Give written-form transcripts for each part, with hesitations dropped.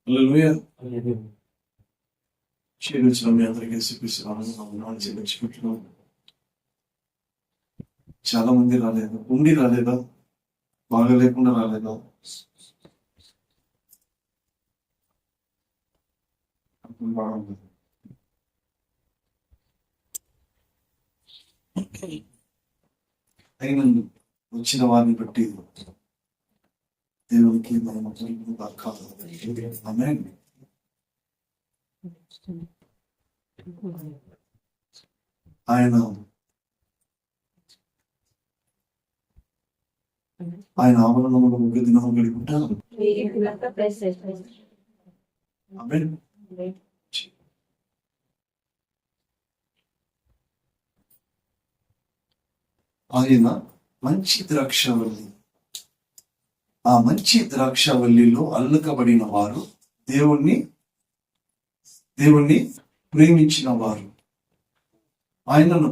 హల్లెలూయా. క్షీణించిన మీ అందరికీ యేసుక్రీస్తు చెల్లించుకుంటున్నాం. చాలా మంది రాలేదు, ఉండి రాలేదా, బాగా లేకుండా రాలేదా? బాగుంది. అయిన వచ్చిన వారిని బట్టి దేవునికి ఆమేన్. ఆయన ఆవరణంలో ఒక దినం గడుపుతారు. ఆమేన్. ఆయన మంచి ద్రాక్షవల్లి. ఆ మంచి ద్రాక్షవల్లిలో అల్లుకబడిన వారు దేవుణ్ణి ప్రేమించిన వారు. ఆయనను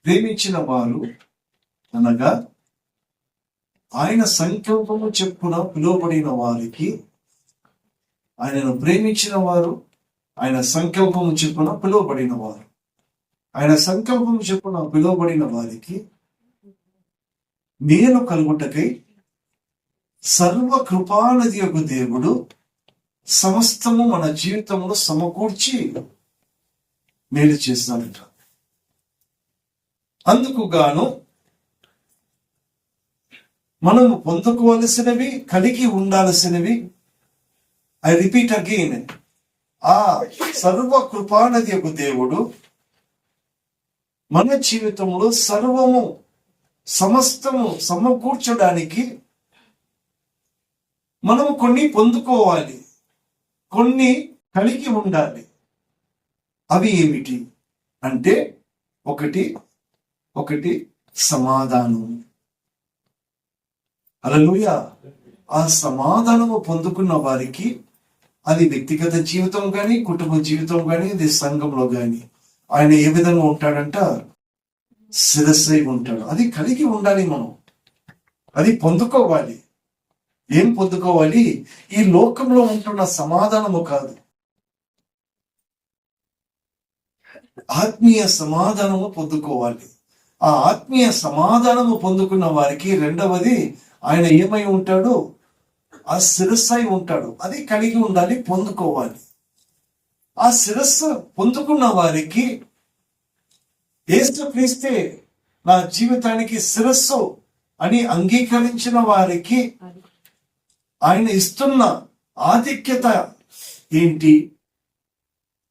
ప్రేమించిన వారు అనగా ఆయన సంకల్పము చెప్పున పిలువబడిన వారికి, ఆయనను ప్రేమించిన వారు, ఆయన సంకల్పము చెప్పున పిలువబడిన వారు, ఆయన సంకల్పము చెప్పున పిలువబడిన వారికి మేలు కలుగుటకై సర్వ కృపానిధి యొక్క దేవుడు సమస్తము మన జీవితంలో సమకూర్చి మేలు చేస్తాడట. అందుకు గాను మనము పొందుకోవలసినవి, కలిగి ఉండాల్సినవి, ఐ రిపీట్ అగైన్, ఆ సర్వ కృపానిధి యొక్క దేవుడు మన జీవితంలో సమస్తము సమకూర్చడానికి మనము కొన్ని పొందుకోవాలి, కొన్ని కలిగి ఉండాలి. అవి ఏమిటి అంటే, ఒకటి సమాధానం. హల్లెలూయా. ఆ సమాధానము పొందుకున్న వారికి అది వ్యక్తిగత జీవితం కానీ, కుటుంబ జీవితం కానీ, అది సంఘంలో కానీ ఆయన ఏ విధంగా ఉంటాడంట? శిరస్సై ఉంటాడు. అది కలిగి ఉండాలి. మనం అది పొందుకోవాలి. ఏం పొందుకోవాలి? ఈ లోకంలో ఉంటున్న సమాధానము కాదు, ఆత్మీయ సమాధానము పొందుకోవాలి. ఆ ఆత్మీయ సమాధానము పొందుకున్న వారికి రెండవది, ఆయన ఏమై ఉంటాడు? ఆ శిరస్సై ఉంటాడు. అది కలిగి ఉండాలి, పొందుకోవాలి. ఆ శిరస్సు పొందుకున్న వారికి, యేసుక్రీస్తే నా జీవితానికి శిరస్సు అని అంగీకరించిన వారికి ఆయన ఇస్తున్న ఆధిక్యత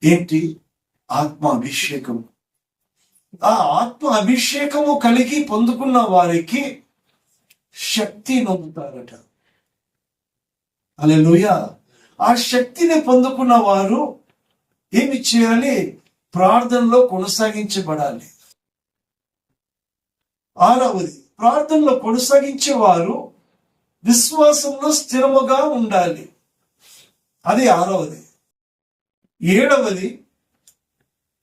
ఏంటి? ఆత్మ అభిషేకం. ఆ ఆత్మ అభిషేకము కలిగి పొందుకున్న వారికి శక్తి నొందుతారట. హల్లెలూయా. ఆ శక్తిని పొందుకున్న వారు ఏమి చేయాలి? ప్రార్థనలో కొనసాగించబడాలి. ఆరవది, ప్రార్థనలో కొనసాగించేవారు విశ్వాసంలో స్థిరముగా ఉండాలి. అది ఆరవది. ఏడవది,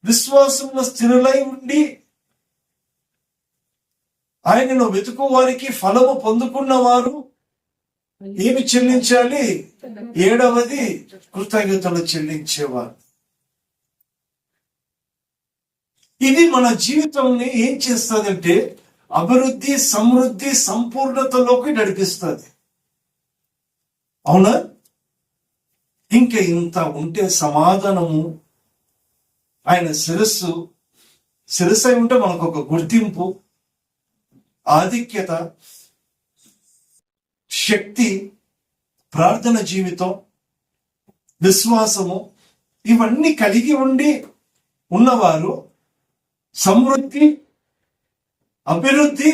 విశ్వాసంలో స్థిరులై ఉండి ఆయనను వెతుకు వారికి ఫలము పొందుకున్న వారు ఏమి చెల్లించాలి? ఏడవది, కృతజ్ఞతలు చెల్లించేవారు. ఇది మన జీవితాన్ని ఏం చేస్తుందంటే అభివృద్ధి, సమృద్ధి, సంపూర్ణతలోకి నడిపిస్తుంది. అవునా? ఇంకా ఇంత ఉంటే సమాధానము, ఆయన శిరస్సై ఉంటే మనకు ఒక గుర్తింపు, ఆధిక్యత, శక్తి, ప్రార్థన జీవితం, విశ్వాసము, ఇవన్నీ కలిగి ఉన్నవారు సమృద్ధి, అభివృద్ధి,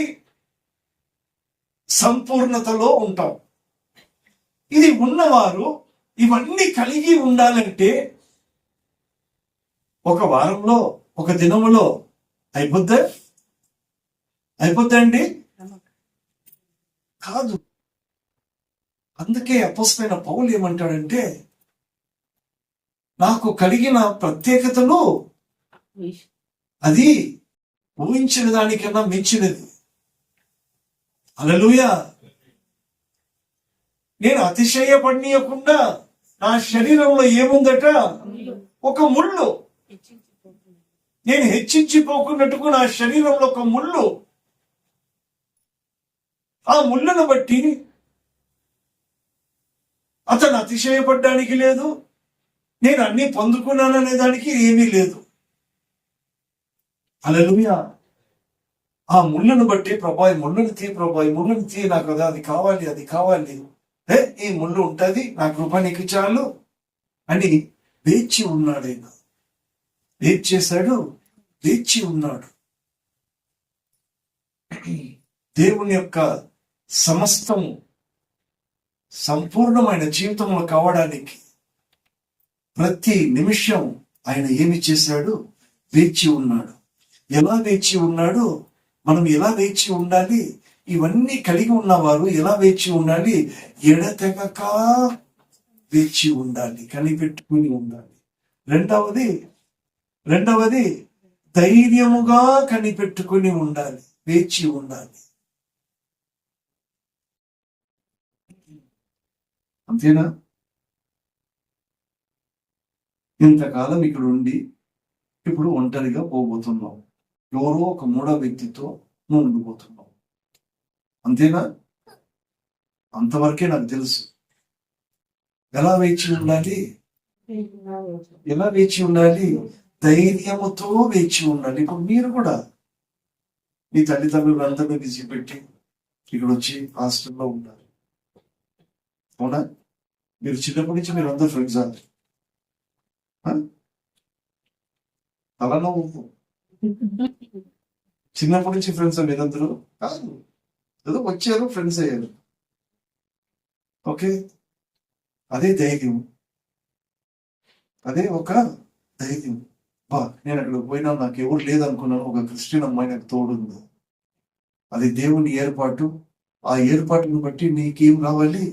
సంపూర్ణతలో ఉంటాం. ఇది ఉన్నవారు ఇవన్నీ కలిగి ఉండాలంటే ఒక వారంలో, ఒక దినములో అయిపోద్దండి? కాదు. అందుకే అపొస్తలుడైన పౌలు ఏమంటాడంటే, నాకు కలిగిన ప్రత్యేకతలు అది ఊహించిన దానికన్నా మించినది. హల్లెలూయా. నేను అతిశయపడనీయకుండా నా శరీరంలో ఏముందట? ఒక ముళ్ళు. నేను హెచ్చించిపోకున్నట్టుకు నా శరీరంలో ఒక ముళ్ళు. ఆ ముళ్ళను బట్టి అతను అతిశయపడ్డానికి లేదు, నేను అన్ని పొందుకున్నాననే దానికి ఏమీ లేదు. హల్లెలూయా. ఆ ముళ్ళను బట్టి ప్రభా ఈ ముళ్ళను తీ, ప్రభా ఈ ముళ్ళను తీ, నాకు అది కావాలి, అది కావాలి, ఈ ముళ్ళు ఉంటది, నా కృప నీకు చాలు అని వేచి ఉన్నాడు. ఆయన ఏం చేశాడు? వేచి ఉన్నాడు. దేవుని యొక్క సమస్తము సంపూర్ణమైన జీవితంలో కావడానికి ప్రతి నిమిషం ఆయన ఏమి చేశాడు? వేచి ఉన్నాడు. ఎలా వేచి ఉన్నాడు? మనం ఎలా వేచి ఉండాలి? ఇవన్నీ కలిగి ఉన్నవారు ఎలా వేచి ఉండాలి? ఎడతెగక వేచి ఉండాలి, కనిపెట్టుకుని ఉండాలి. రెండవది ధైర్యముగా కనిపెట్టుకుని ఉండాలి, వేచి ఉండాలి. అంతేనా? ఇంతకాలం ఇక్కడ ఉండి ఇప్పుడు ఒంటరిగా పోబోతున్నావు. ఎవరో ఒక మూడో వ్యక్తితో ఉండిపోతున్నావు. అంతేనా? అంతవరకే నాకు తెలుసు. ఎలా వేచి ఉండాలి? ఎలా వేచి ఉండాలి? ధైర్యముతో వేచి ఉండాలి. ఇప్పుడు మీరు కూడా మీ తల్లిదండ్రులందరినీ విసిపెట్టి ఇక్కడ వచ్చి హాస్టల్లో ఉన్నారు. అవునా? మీరు చిన్నప్పటి నుంచి మీరు అందరూ ఫ్రెండ్స్ అలా నువ్వు చిన్నప్పటి నుంచి ఫ్రెండ్స్ మీరందరూ కాదు, ఏదో వచ్చారు, ఫ్రెండ్స్ అయ్యారు. ఓకే, అదే ధైర్యం, అదే ఒక ధైర్యం. నేను అక్కడ పోయినా నాకు ఎవరు లేదనుకున్నాను, ఒక క్రిస్టియన్ అమ్మాయి నాకు తోడుంది. అది దేవుని ఏర్పాటు. ఆ ఏర్పాటును బట్టి నీకేం రావాలి?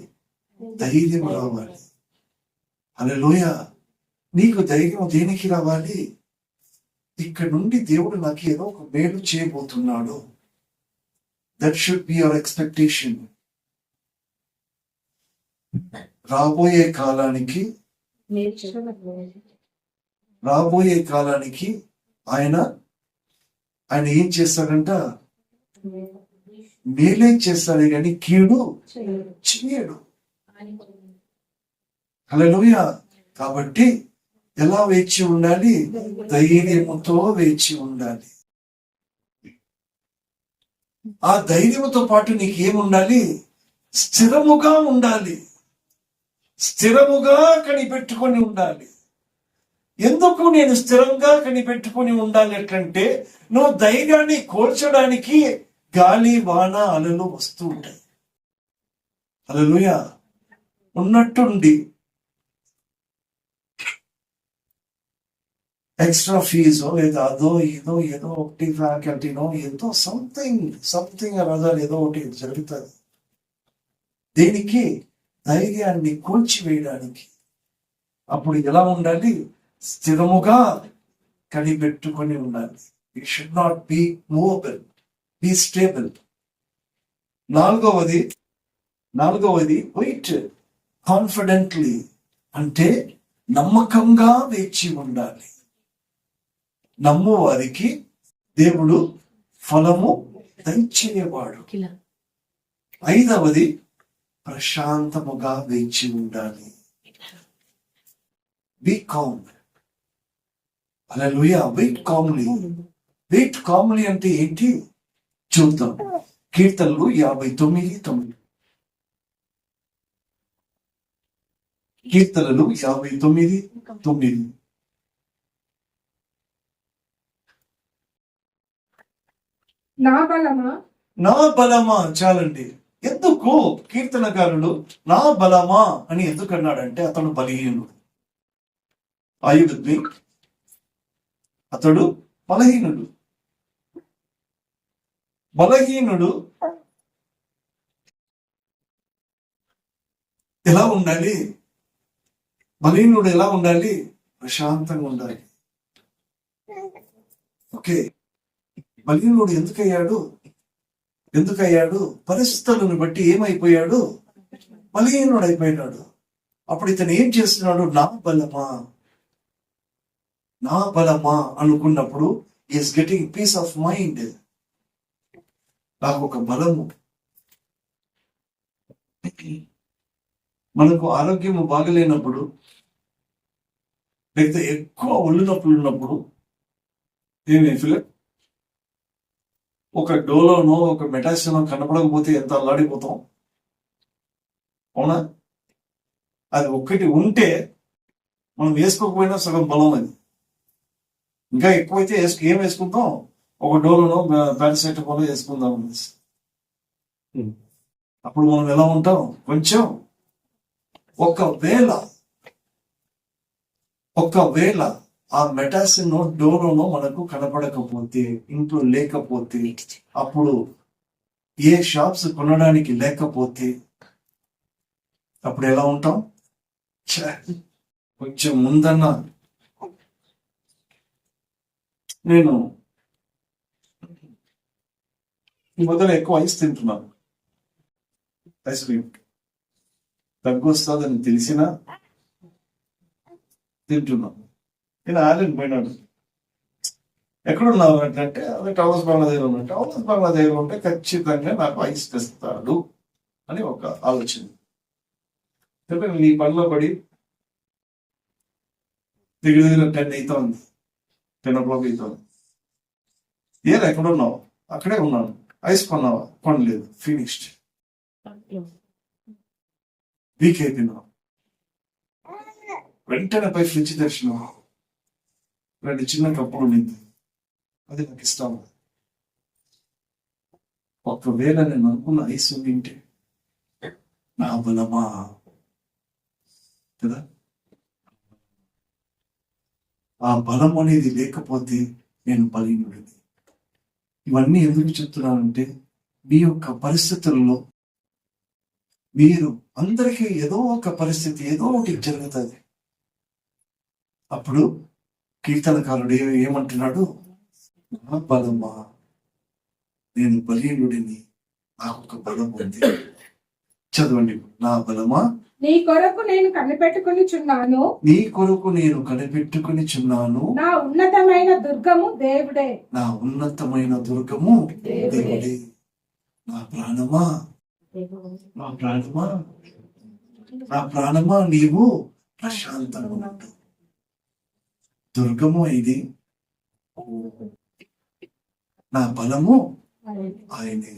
ధైర్యం రావాలి. హల్లెలూయా. నీకు ధైర్యం దేనికి రావాలి? ఇక్కడ నుండి దేవుడు నాకు ఏదో ఒక మేలు చేయబోతున్నాడు. That should be your expectation. రాబోయే కాలానికి ఆయన ఏం చేస్తాడంట? మేలే చేస్తాడే కానీ కీడు చేయడు. హల్లెలూయా. కాబట్టి ఎలా వేచి ఉండాలి? ధైర్యముతో వేచి ఉండాలి. ఆ ధైర్యముతో పాటు నీకు ఏముండాలి? స్థిరముగా ఉండాలి, స్థిరముగా కనిపెట్టుకొని ఉండాలి. ఎందుకు నేను స్థిరంగా కనిపెట్టుకొని ఉండాలి అంటే, నువ్వు ధైర్యాన్ని కోల్చడానికి గాలి, వాన, అలలు వస్తూ ఉంటాయి. హల్లెలూయా. ఉన్నట్టుండి ఎక్స్ట్రా ఫీజో లేదా అదో ఏదో ఒకటి ఫ్యాకల్టీనో ఏదో సంథింగ్ రజాలు ఏదో ఒకటి జరుగుతుంది. దేనికి? ధైర్యాన్ని కూల్చివేయడానికి. అప్పుడు ఎలా ఉండాలి? స్థిరముగా కనిపెట్టుకొని ఉండాలి. It should not be movable, B stable. నాలుగవది వెయిట్ కాన్ఫిడెంట్లీ, అంటే నమ్మకంగా వేచి ఉండాలి. నమ్ము వారికి దేవుడు ఫలము దయచేయవాడు. ఐదవది ప్రశాంతముగా వేచి ఉండాలి. Be calm. Hallelujah. Wait calmly అంటే ఏంటి చూద్దాం. కీర్తనలు 59:9. కీర్తనలు 59:9. నా బలమా చాలండి. ఎందుకు కీర్తనకారుడు నా బలమా అని ఎందుకు అన్నాడంటే, అతడు బలహీనుడు. ఆయుధి అతడు బలహీనుడు. ఎలా ఉండాలి? బలహీనుడు ఎలా ఉండాలి? ప్రశాంతంగా ఉండాలి. ఓకే, బలహీనుడు ఎందుకయ్యాడు? పరిస్థితులను బట్టి ఏమైపోయాడు? బలహీనుడు అయిపోయినాడు. అప్పుడు ఇతను ఏం చేస్తున్నాడు? నా బలమా అనుకున్నప్పుడు is getting peace of mind. నాకు ఒక బలము. మనకు ఆరోగ్యం బాగలేనప్పుడు, లేకపోతే ఎక్కువ ఒళ్ళు నొప్పులు ఉన్నప్పుడు ఏమి ఫిలిప్, ఒక డోలోనో ఒక మెటాసినో కనపడకపోతే ఎంత అల్లాడిపోతాం, అవునా? అది ఒక్కటి ఉంటే మనం వేసుకోకపోయినా సగం బలం. అది ఇంకా ఎక్కువైతే ఏం వేసుకుంటాం? ఒక డోలోనో పారాసెటమాల్ వేసుకుందాం. అప్పుడు మనం ఎలా ఉంటాం? కొంచెం ఒకవేళ ఆ మెటాసిన్ డోలోనో మనకు కనపడకపోతే, ఇంట్లో లేకపోతే, అప్పుడు ఏ షాప్స్ కొనడానికి లేకపోతే అప్పుడు ఎలా ఉంటాం? కొంచెం ముందన్న నేను ఈ మధ్యలో ఎక్కువ ఐస్ తింటున్నాను. ఐస్ క్రీమ్ తగ్గు వస్తుందని తెలిసినా తింటున్నాను. నేను ఆలయం పోయినాడు. ఎక్కడున్నావు అంటే అదే టవర్స్ బంగ్లాదేశ్ ఉన్నట్టు. టవర్స్ బంగ్లాదేశ్ ఉంటే ఖచ్చితంగా నాకు ఐస్ తెస్తాడు అని ఒక ఆలోచన. నీ పనిలో పడి దగ్గర 10 అవుతుంది, 10 o'clock అవుతుంది. ఎక్కడున్నావు? అక్కడే ఉన్నాను. ఐస్ కొన్నావా? కొనలేదు. ఫినిష్డ్. వీక్ అయిపోయినావు. వెంటనే పై ఫ్రిడ్జ్ తెరిచినావు. 2 చిన్న కప్పులు నింది. అది నాకు ఇష్టం. ఒకవేళ నేను అనుకున్న ఐస్ తింటే నా బలమా కదా? ఆ బలం అనేది లేకపోతే నేను బలహీనుడిని. ఇవన్నీ ఎందుకు చెప్తున్నానంటే, మీ యొక్క పరిస్థితుల్లో మీరు అందరికీ ఏదో ఒక పరిస్థితి, ఏదో ఒకటి జరుగుతుంది. అప్పుడు కీర్తనకారుడు ఏమంటున్నాడు? నా బలమా, నేను బలహీనుడిని, నాకు ఒక బలం ఉంది. చదవండి. నా బలమా, నీ కొరకు నేను కనిపెట్టుకొనిచున్నాను. నీ కొరకు నేను కనిపెట్టుకొనిచున్నాను. నా ఉన్నతమైన దుర్గము దేవుడే. నా ఉన్నతమైన దుర్గము దేవుడే. నా ప్రాణమా, నా ప్రాణమా, నా ప్రాణమా, నీవు ప్రశాంతంగా ఉండు. దుర్గము ఇది. నా బలము ఆయనే.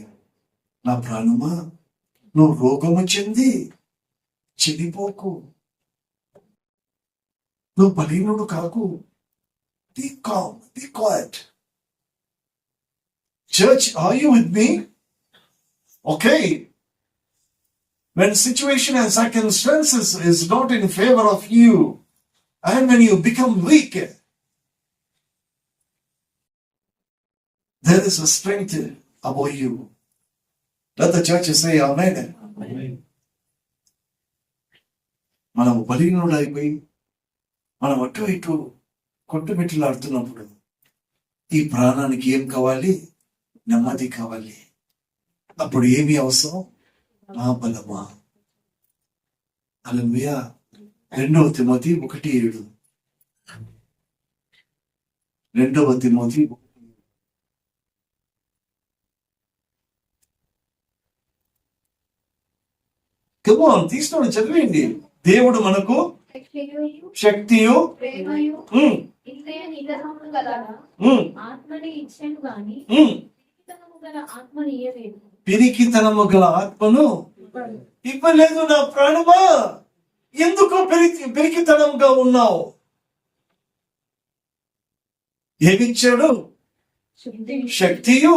నా ప్రాణమా, నువ్వు రోగము చెంది చెడిపోకు. నువ్వు బలహీనుడు కాకు. Be calm, be quiet. Church, are you with me? Okay. When situation and circumstances is not in favor of you, and when you become weak, there is a strength above you. Let the church say amen. Amen. మనం బలహీనుడు అయిపోయి మనం అటు ఇటు కొట్టుమిట్టులాడుతున్నప్పుడు ఈ ప్రాణానికి ఏం కావాలి? నెమ్మది కావాలి. అప్పుడు ఏమి అవసరం? నా బలమా. హల్లెలూయా. 2 తిమోతి 1:7. 2 తిమోతి తీసుకొని చదివేయండి. దేవుడు మనకు శక్తియు పిరికితనము గల ఆత్మను ఇవ్వలేదు. నా ప్రాణమా, ఎందుకు పిరికితనంగా ఉన్నావు? ఏమిచ్చాడు? శక్తియు.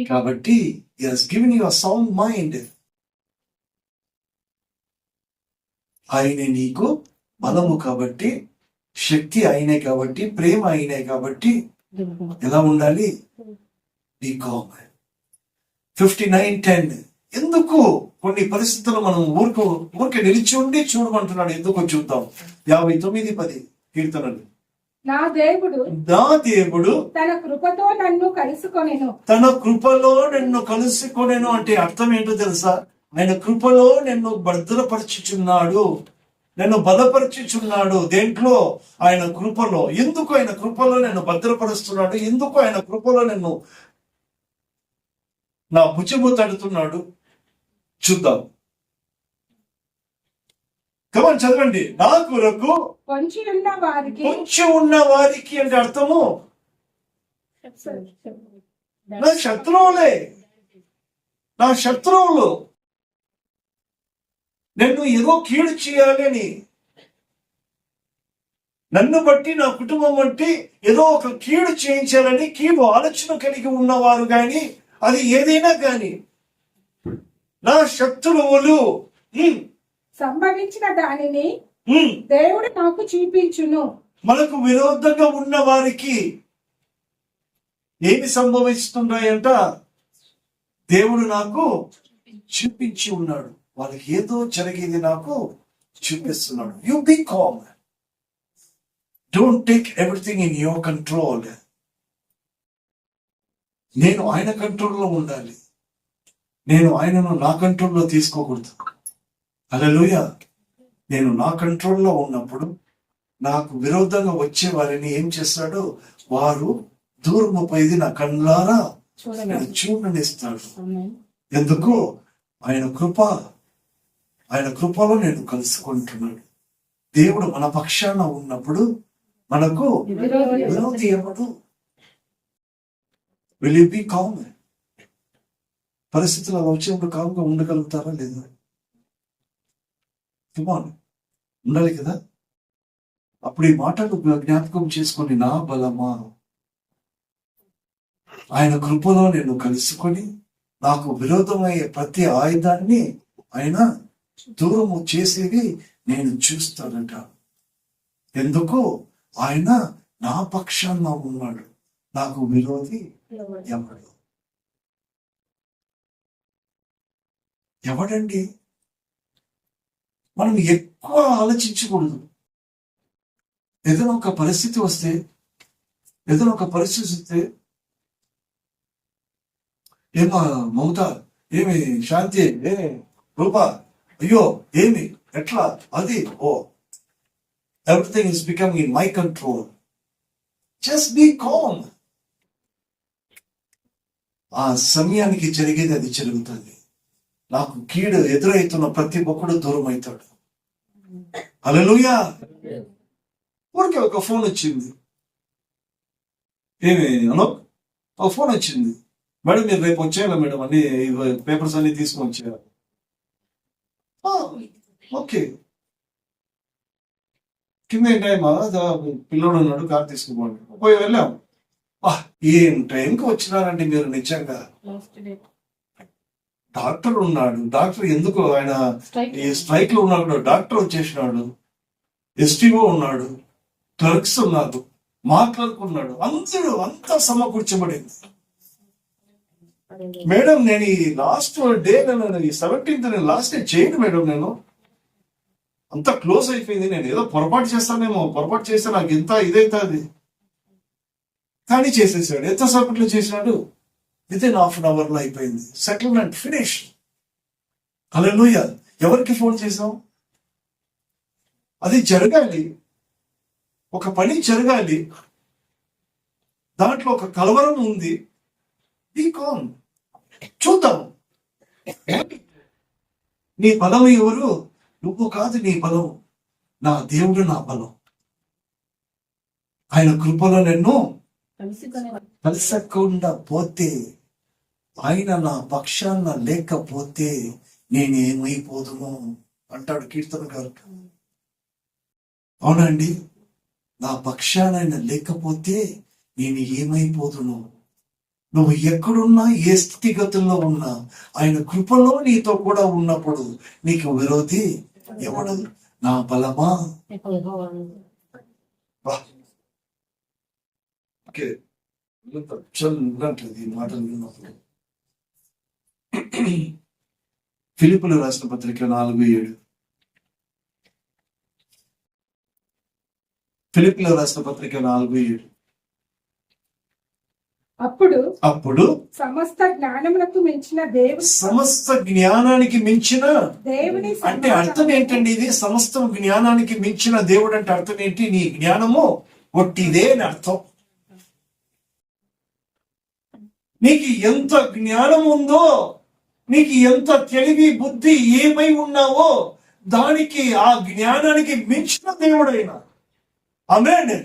కాబట్టి he has given you a sound mind. ఆయనే నీకు బలము కాబట్టి, శక్తి అయినే కాబట్టి, ప్రేమ అయినే కాబట్టి ఎలా ఉండాలి? Be calm. 59:10. ఎందుకు కొన్ని పరిస్థితులు మనం ఊరికే నిలిచి ఉండి చూడమంటున్నాడు? ఎందుకో చూద్దాం. 59:10 కీర్తనలు. నా దేవుడు నా దేవుడు తన కృపతో నన్ను కలుసుకొనెను. తన కృపలో నిన్ను కలుసుకొనెను అంటే అర్థం ఏంటో తెలుసా? ఆయన కృపలో నిన్ను భద్రపరచుచున్నాడు, నిన్ను బలపరచుచున్నాడు. దేంట్లో? ఆయన కృపలో. ఎందుకు ఆయన కృపలో నిన్ను భద్రపరుస్తున్నాడు? ఎందుకు ఆయన కృపలో నిన్ను నా భుజము తడుతున్నాడు? చూద్దాం. కమన్ చదవండి. నా కొరకు పొంచి ఉన్న వారికి కొంచెం ఉన్న వారికి అంటే అర్థము నా శత్రువులే, నా శత్రువులు నన్ను ఏదో కీడు చేయాలని, నన్ను బట్టి నా కుటుంబం బట్టి ఏదో ఒక కీడు చేయించాలని కీడు ఆలోచన కలిగి ఉన్నవారు కానీ, అది ఏదైనా కానీ నా శత్రువులు సంభవించిన దానిని దేవుడు నాకు చూపించును. మనకు విరోధంగా ఉన్న వారికి ఏమి సంభవిస్తున్నాయంట? దేవుడు నాకు చూపించి ఉన్నాడు. వాళ్ళకి ఏదో జరిగేది నాకు చూపిస్తున్నాడు. You be calm. Don't take everything in your control. నేను ఆయన కంట్రోల్లో ఉండాలి. నేను ఆయనను నా కంట్రోల్లో తీసుకోకూడదు. హల్లెలూయా. నేను నా కంట్రోల్లో ఉన్నప్పుడు నాకు విరోధంగా వచ్చే వారిని ఏం చేస్తాడు? వారు దూరము పోయి నా కళ్ళారా చూడనిస్తాడు. ఎందుకు? ఆయన కృప, ఆయన కృపలో నేను కలుసుకుంటున్నాడు. దేవుడు మన పక్షాన ఉన్నప్పుడు మనకు విరోధి ఎవడు? Will you be calm? పరిస్థితులు అలా వచ్చినప్పుడు కామ్గా ఉండగలుగుతారా లేదా? ఉండాలి కదా. అప్పుడు ఈ మాటలు జ్ఞాపకం చేసుకొని, నా బలమా, ఆయన కృపలో నేను కలుసుకొని నాకు విరోధమయ్యే ప్రతి ఆయుధాన్ని ఆయన దూరము చేసేది నేను చూస్తానంట. ఎందుకు? ఆయన నా పక్షాన ఉన్నాడు. నాకు విరోధి ఎవడు? ఎవడండి? మనం ఎక్కువ ఆలోచించకూడదు. ఏదైనా ఒక పరిస్థితి వస్తే, ఏదైనా ఒక పరిస్థితి వస్తే, ఏమా మమత, ఏమి శాంతి, ఏ రూపా, అయ్యో ఏమి ఎట్లా, అది oh everything is becoming in my control. Just be calm. ఆ సమయానికి జరిగేది అది జరుగుతుంది. నాకు కీడు ఎదురైతున్న ప్రతి ఒక్కడు దూరం అవుతాడు. హల్లెలూయా. ఊరికే ఒక ఫోన్ వచ్చింది. ఏమి అనో ఒక ఫోన్ వచ్చింది. మేడం మీరు రేపు వచ్చేయాలా మేడం, అన్ని పేపర్స్ అన్ని తీసుకొని వచ్చేయాలి. ఓకే. కింద ఏం టైమా? పిల్లోడు ఉన్నాడు, కార్ తీసుకుపోండి. పోయి వెళ్ళాం. ఏం టైంకి వచ్చినారండి మీరు నిజంగా. డాక్టర్ ఉన్నాడు. డాక్టర్ ఎందుకు? ఆయన ఈ స్ట్రైక్ లో ఉన్నాడు. డాక్టర్ వచ్చేసినాడు. ఎస్టీఓ ఉన్నాడు, క్లర్క్స్ ఉన్నారు, మా క్లర్క్ ఉన్నాడు. అందరూ అంతా సమకూర్చబడింది. మేడం నేను ఈ లాస్ట్ డే, నేను ఈ 17th లాస్ట్ డే చేయను మేడం. నేను అంతా క్లోజ్ అయిపోయింది. నేను ఏదో పొరపాటు చేస్తానేమో, పొరపాటు చేస్తే నాకు ఎంత ఇదైతుంది. కానీ చేసేసాడు. ఎంతసేపట్లో చేసినాడు? వితిన్ హాఫ్ అన్ అవర్ లో అయిపోయింది. Settlement finish. హల్లెలూయా. ఎవరికి ఫోన్ చేసాం? అది జరగాలి. ఒక పని జరగాలి. దాంట్లో ఒక కలవరం ఉంది. Be calm. చూద్దాం. నీ బలం ఎవరు? నువ్వు కాదు నీ బలం. నా దేవుడు నా బలం. ఆయన కృపలో నిన్ను కలిసకుండా పోతే, ఆయన నా పక్షాన లేకపోతే నేనేమైపోదును అంటాడు కీర్తన గారు. అవునండి. నా పక్షాన ఆయన లేకపోతే నేను ఏమైపోదును. నువ్వు ఎక్కడున్నా, ఏ స్థితిగతుల్లో ఉన్నా, ఆయన కృపలో నీతో కూడా ఉన్నప్పుడు నీకు విరోధి ఎవడు? నా బలమా. ఓకే. చల్లంటది మాటలు విన్నప్పుడు. ఫిలిప్పులు రాసిన పత్రిక 4:7. ఫిలిప్పీయులకు రాసిన పత్రిక 4:7. అప్పుడు సమస్త జ్ఞానమునకు మించిన దేవుని అంటే అర్థం ఏంటండి? ఇది సమస్త జ్ఞానానికి మించిన దేవుడు అంటే అర్థం ఏంటి? నీ జ్ఞానము ఒట్టిదే అని అర్థం. నీకు ఎంత జ్ఞానం ఉందో, నీకు ఎంత తెలివి బుద్ధి ఏమై ఉన్నావో దానికి, ఆ జ్ఞానానికి మించిన దేవుడైనా. ఆమేన్.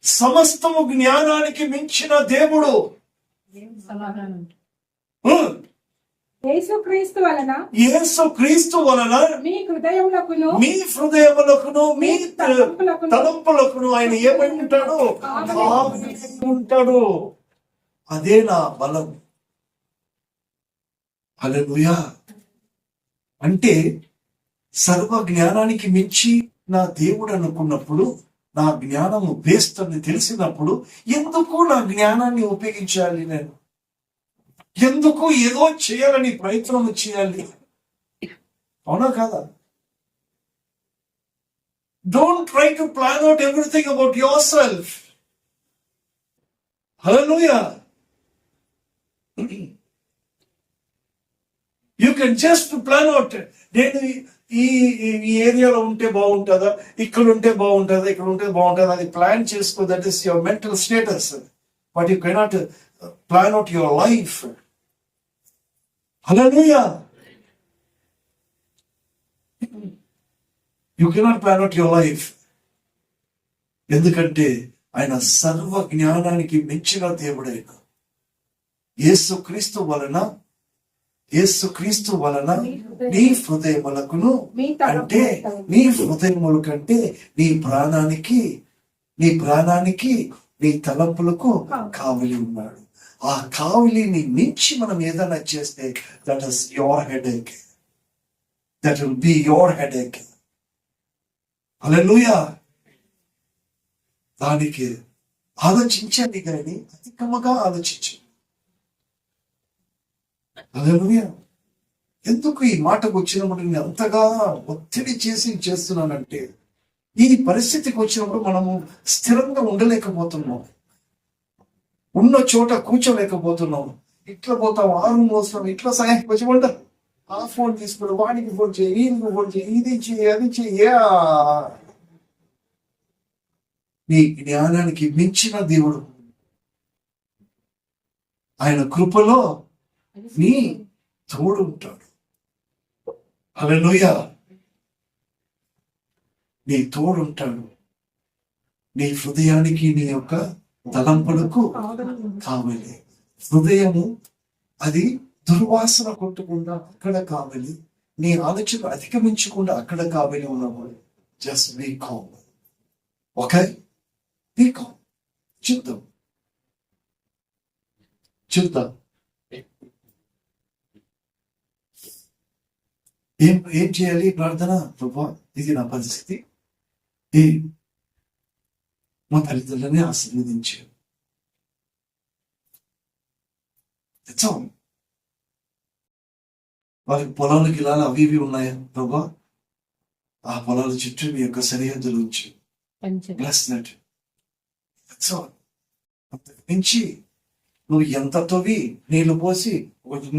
సమస్తము జ్ఞానానికి మించిన దేవుడు యేసుక్రీస్తు వలన మీ హృదయములకును మీ తలంపులకును ఆయన ఏమై ఉంటాడు? ఉంటాడు. అదే నా బలం. హల్లెలూయా. అంటే సర్వ జ్ఞానానికి మించి నా దేవుడు అనుకున్నప్పుడు, నా జ్ఞానము వేస్ట్ అని తెలిసినప్పుడు, ఎందుకు నా జ్ఞానాన్ని ఉపయోగించాలి? నేను ఎందుకు ఏదో చేయాలని ప్రయత్నం చేయాలి? అవునా కాదా? Don't try to plan out everything about your self. Hallelujah. You can just plan out. నేను ఈ ఏరియాలో ఉంటే బాగుంటుందా, ఇక్కడ ఉంటే బాగుంటుందా, ఇక్కడ ఉంటే బాగుంటుందా, అది ప్లాన్ చేసుకో. That is your mental status. But you cannot plan out your life. Hallelujah. You cannot plan out your life. ఎందుకంటే ఆయన సర్వ జ్ఞానానికి మించిన దేవుడైన యేసుక్రీస్తు వలన నీ హృదయములకును, అంటే నీ హృదయముల కంటే నీ ప్రాణానికి నీ తలంపులకు కావలి ఉన్నాడు. ఆ కావలిని మించి మనం ఏదైనా చేస్తే that is your headache. That will be your headache. Hallelujah. దానికి ఆలోచించండి, కానీ అధికముగా ఆలోచించండి. హల్లెలూయా. ఎందుకు ఈ మాటకు వచ్చినప్పుడు నేను అంతగా ఒత్తిడి చేస్తున్నానంటే, ఈ పరిస్థితికి వచ్చినప్పుడు మనము స్థిరంగా ఉండలేకపోతున్నాం, ఉన్న చోట కూర్చోలేకపోతున్నాం. ఇట్లా పోతాం, ఆరు మోస్తాం, ఇట్లా సాయం వచ్చి ఆ ఫోన్ తీసుకుని వాడికి ఫోన్ చేయి, వీడికి ఫోన్ చేయి, ఇది చేయి, అది చెయ్యి. నీ జ్ఞానానికి మించిన దేవుడు ఆయన కృపలో నీ తోడు ఉంటాడు. హల్లెలూయా. నీ తోడు ఉంటాడు. నీ హృదయానికి, నీ యొక్క తలంపులకు కావలి. హృదయము అది దుర్వాసన కొట్టకుండా అక్కడ కావలి, నీ ఆలోచన అధిగమించకుండా అక్కడ కావలి ఉన్నవాడు. Just be calm. Okay, be calm. చూద్దాం. ఏం చేయాలి? ప్రార్థన. ప్రభా, ఇది నా పరిస్థితి, మా తల్లిదండ్రులని ఆశీర్వదించారు. వాళ్ళకి పొలాలకి ఇలా అవి ఇవి ఉన్నాయా ప్రభా? ఆ పొలాల చుట్టూ మీ యొక్క సరిహద్దులు ఉంచి బ్లెస్ దట్. నుంచి నువ్వు ఎంత తవ్వి నీళ్లు పోసి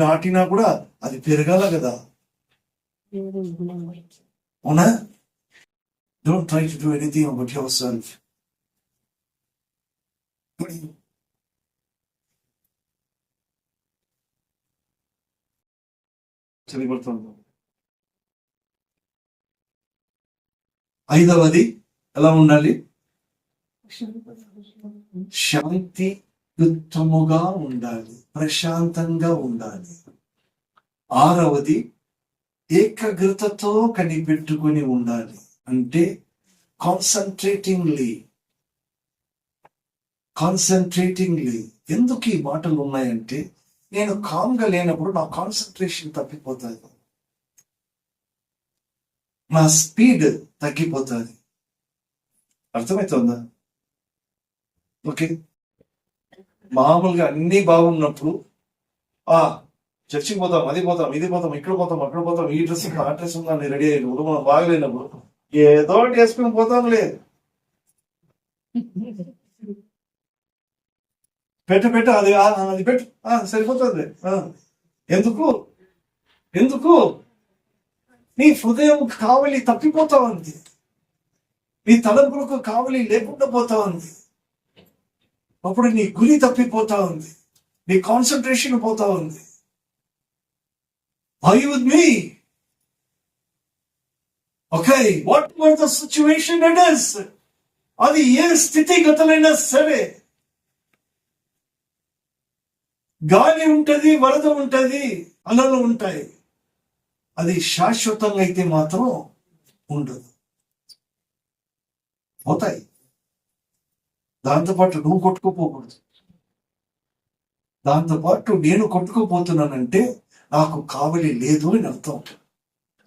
నాటినా కూడా అది పెరగాల కదా. అవునా? Don't try to do anything about yourself. చదివిపడుతుంది. ఐదవది ఎలా ఉండాలి? శాంతియుతముగా ఉండాలి, ప్రశాంతంగా ఉండాలి. ఆరవది ఏకాగ్రతతో కనిపెట్టుకుని ఉండాలి. అంటే కాన్సన్ట్రేటింగ్లీ. ఎందుకు ఈ మాటలు ఉన్నాయంటే, నేను కామ్గా లేనప్పుడు నా కాన్సన్ట్రేషన్ తప్పిపోతుంది, నా స్పీడ్ తగ్గిపోతుంది. అర్థమవుతుందా? ఓకే, మామూలుగా అన్ని బాగున్నప్పుడు చర్చికి పోతాం, అది పోతాం, ఇది పోతాం, ఇక్కడ పోతాం, అక్కడ పోతాం, ఈ డ్రెస్ ఆ డ్రెస్ ఉందని రెడీ అయినప్పుడు, మనం బాగలేనప్పుడు ఏదో వేసుకుని పోతాం. లేదు, పెట్ట అది అది పెట్టు సరిపోతుంది. ఎందుకు ఎందుకు నీ హృదయం కావలి తప్పిపోతా ఉంది, నీ తలంపులకు కావలి లేకుండా పోతా ఉంది. అప్పుడు నీ గురి తప్పిపోతా ఉంది, నీ కాన్సన్ట్రేషన్ పోతా ఉంది. Are you with me? Okay, whatever the situation it is, అది ఏ స్థితిగతులైనా సరే, గాలి ఉంటది, వరద ఉంటది, అలలు ఉంటాయి, అది శాశ్వతంగా అయితే మాత్రం ఉండదు, పోతాయి. దాంతోపాటు నువ్వు కొట్టుకుపోకూడదు. దాంతోపాటు నేను కొట్టుకుపోతున్నానంటే నాకు కావలి లేదు అని అర్థం.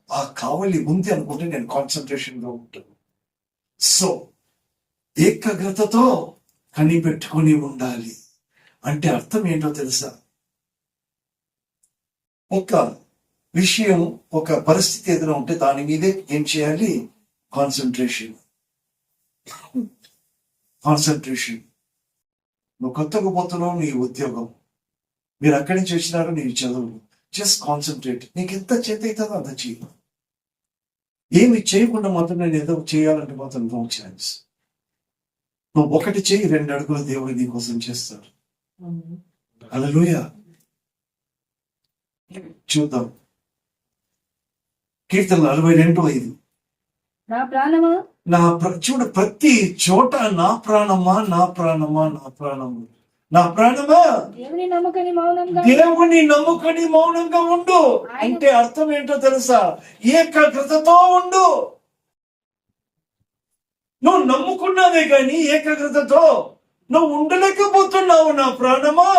ఆ కావలి ఉంది అనుకుంటే నేను కాన్సన్ట్రేషన్ గా ఉంటాను. సో ఏకాగ్రతతో కనిపెట్టుకుని ఉండాలి అంటే అర్థం ఏంటో తెలుసా? ఒక విషయం, ఒక పరిస్థితి ఎదురు ఉంటే దాని మీదే ఏం చేయాలి? కాన్సన్ట్రేషన్. నువ్వు కొత్తగా పోతున్నావు, నీ ఉద్యోగం, మీరు అక్కడి నుంచి వచ్చినారు, నీ చదువు, జస్ట్ కాన్సన్ట్రేట్. నీకు ఎంత చేత అవుతుందో అంత చేయి. ఏమి చేయకుండా మాత్రం నేను ఏదో చేయాలంటే మాత్రం నో ఛాన్స్. నువ్వు ఒకటి చేయి, 2 అడుగుల దేవుడు నీ కోసం చేస్తాడు. హల్లెలూయా. చూద్దాం కీర్తన 42:5. నా ప్రాణమా, చూడు, ప్రతి చోట నా ప్రాణమా, నా ప్రాణమా, నా ప్రాణము, నా ప్రాణమా దేవుని నమ్ముకొని మౌనంగా దేవుని నమ్ముకొని మౌనంగా ఉండు అంటే అర్థం ఏంటో తెలుసా? ఏకాగ్రతతో ఉండు. నువ్వు నమ్ముకున్నావే గాని ఏకాగ్రతతో నువ్వు ఉండలేకపోతున్నావు. నా ప్రాణమా,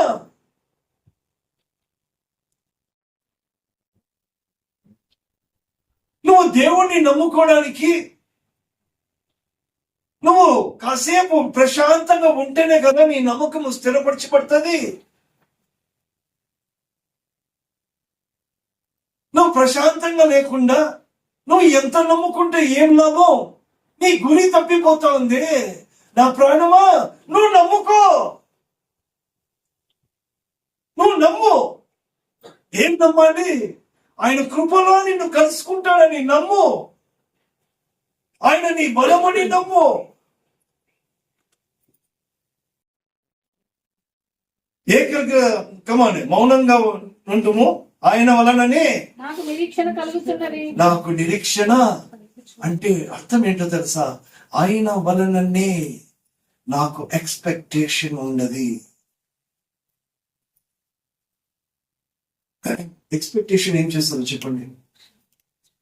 నువ్వు దేవుణ్ణి నమ్ముకోవడానికి నువ్వు కాసేపు ప్రశాంతంగా ఉంటేనే కదా నీ నమ్మకం స్థిరపరచబడుతుంది. నువ్వు ప్రశాంతంగా లేకుండా నువ్వు ఎంత నమ్ముకుంటే ఏం లాభం? నీ గురి తప్పిపోతా ఉంది. నా ప్రాణమా, నువ్వు నమ్ముకో, నువ్వు నమ్ము. ఏం నమ్మాలి? ఆయన కృపలో నిన్ను కలుసుకుంటాడని నమ్ము. ఆయన నీ బలమని నమ్ము. కమానే మౌనంగా ఉంటుము, ఆయన వలననే నాకు నిరీక్షణ కలుగుతున్నది. నాకు నిరీక్షణ అంటే అర్థం ఏంటో తెలుసా? ఆయన వలననే నాకు ఎక్స్పెక్టేషన్ ఉన్నది. ఎక్స్పెక్టేషన్ ఏం చేస్తుందో చెప్పండి.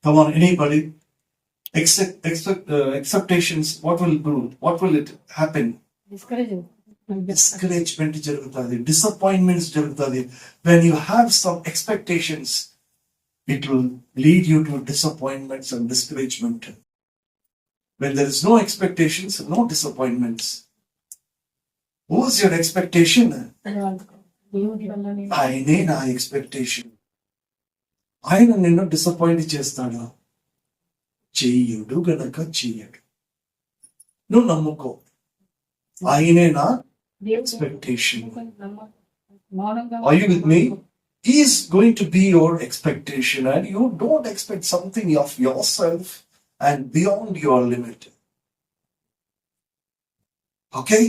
కమాన్, anybody. Expectations, what will do? What will it happen? Discouragement జరుగుతుంది, disappointments జరుగుతుంది. When you have some expectations, it will lead you to disappointments and discouragement. When there is no expectations, no disappointments. Who's your expectation? ఆయనే నా expectation. ఆయన నిన్ను disappoint చేస్తాడా? చెయ్యడు గనక చెయ్యడు. నువ్వు నమ్ముకో, ఆయనే నా expectation. Are you with me? He is going to be your expectation, and you don't expect something of yourself and beyond your limit. Okay?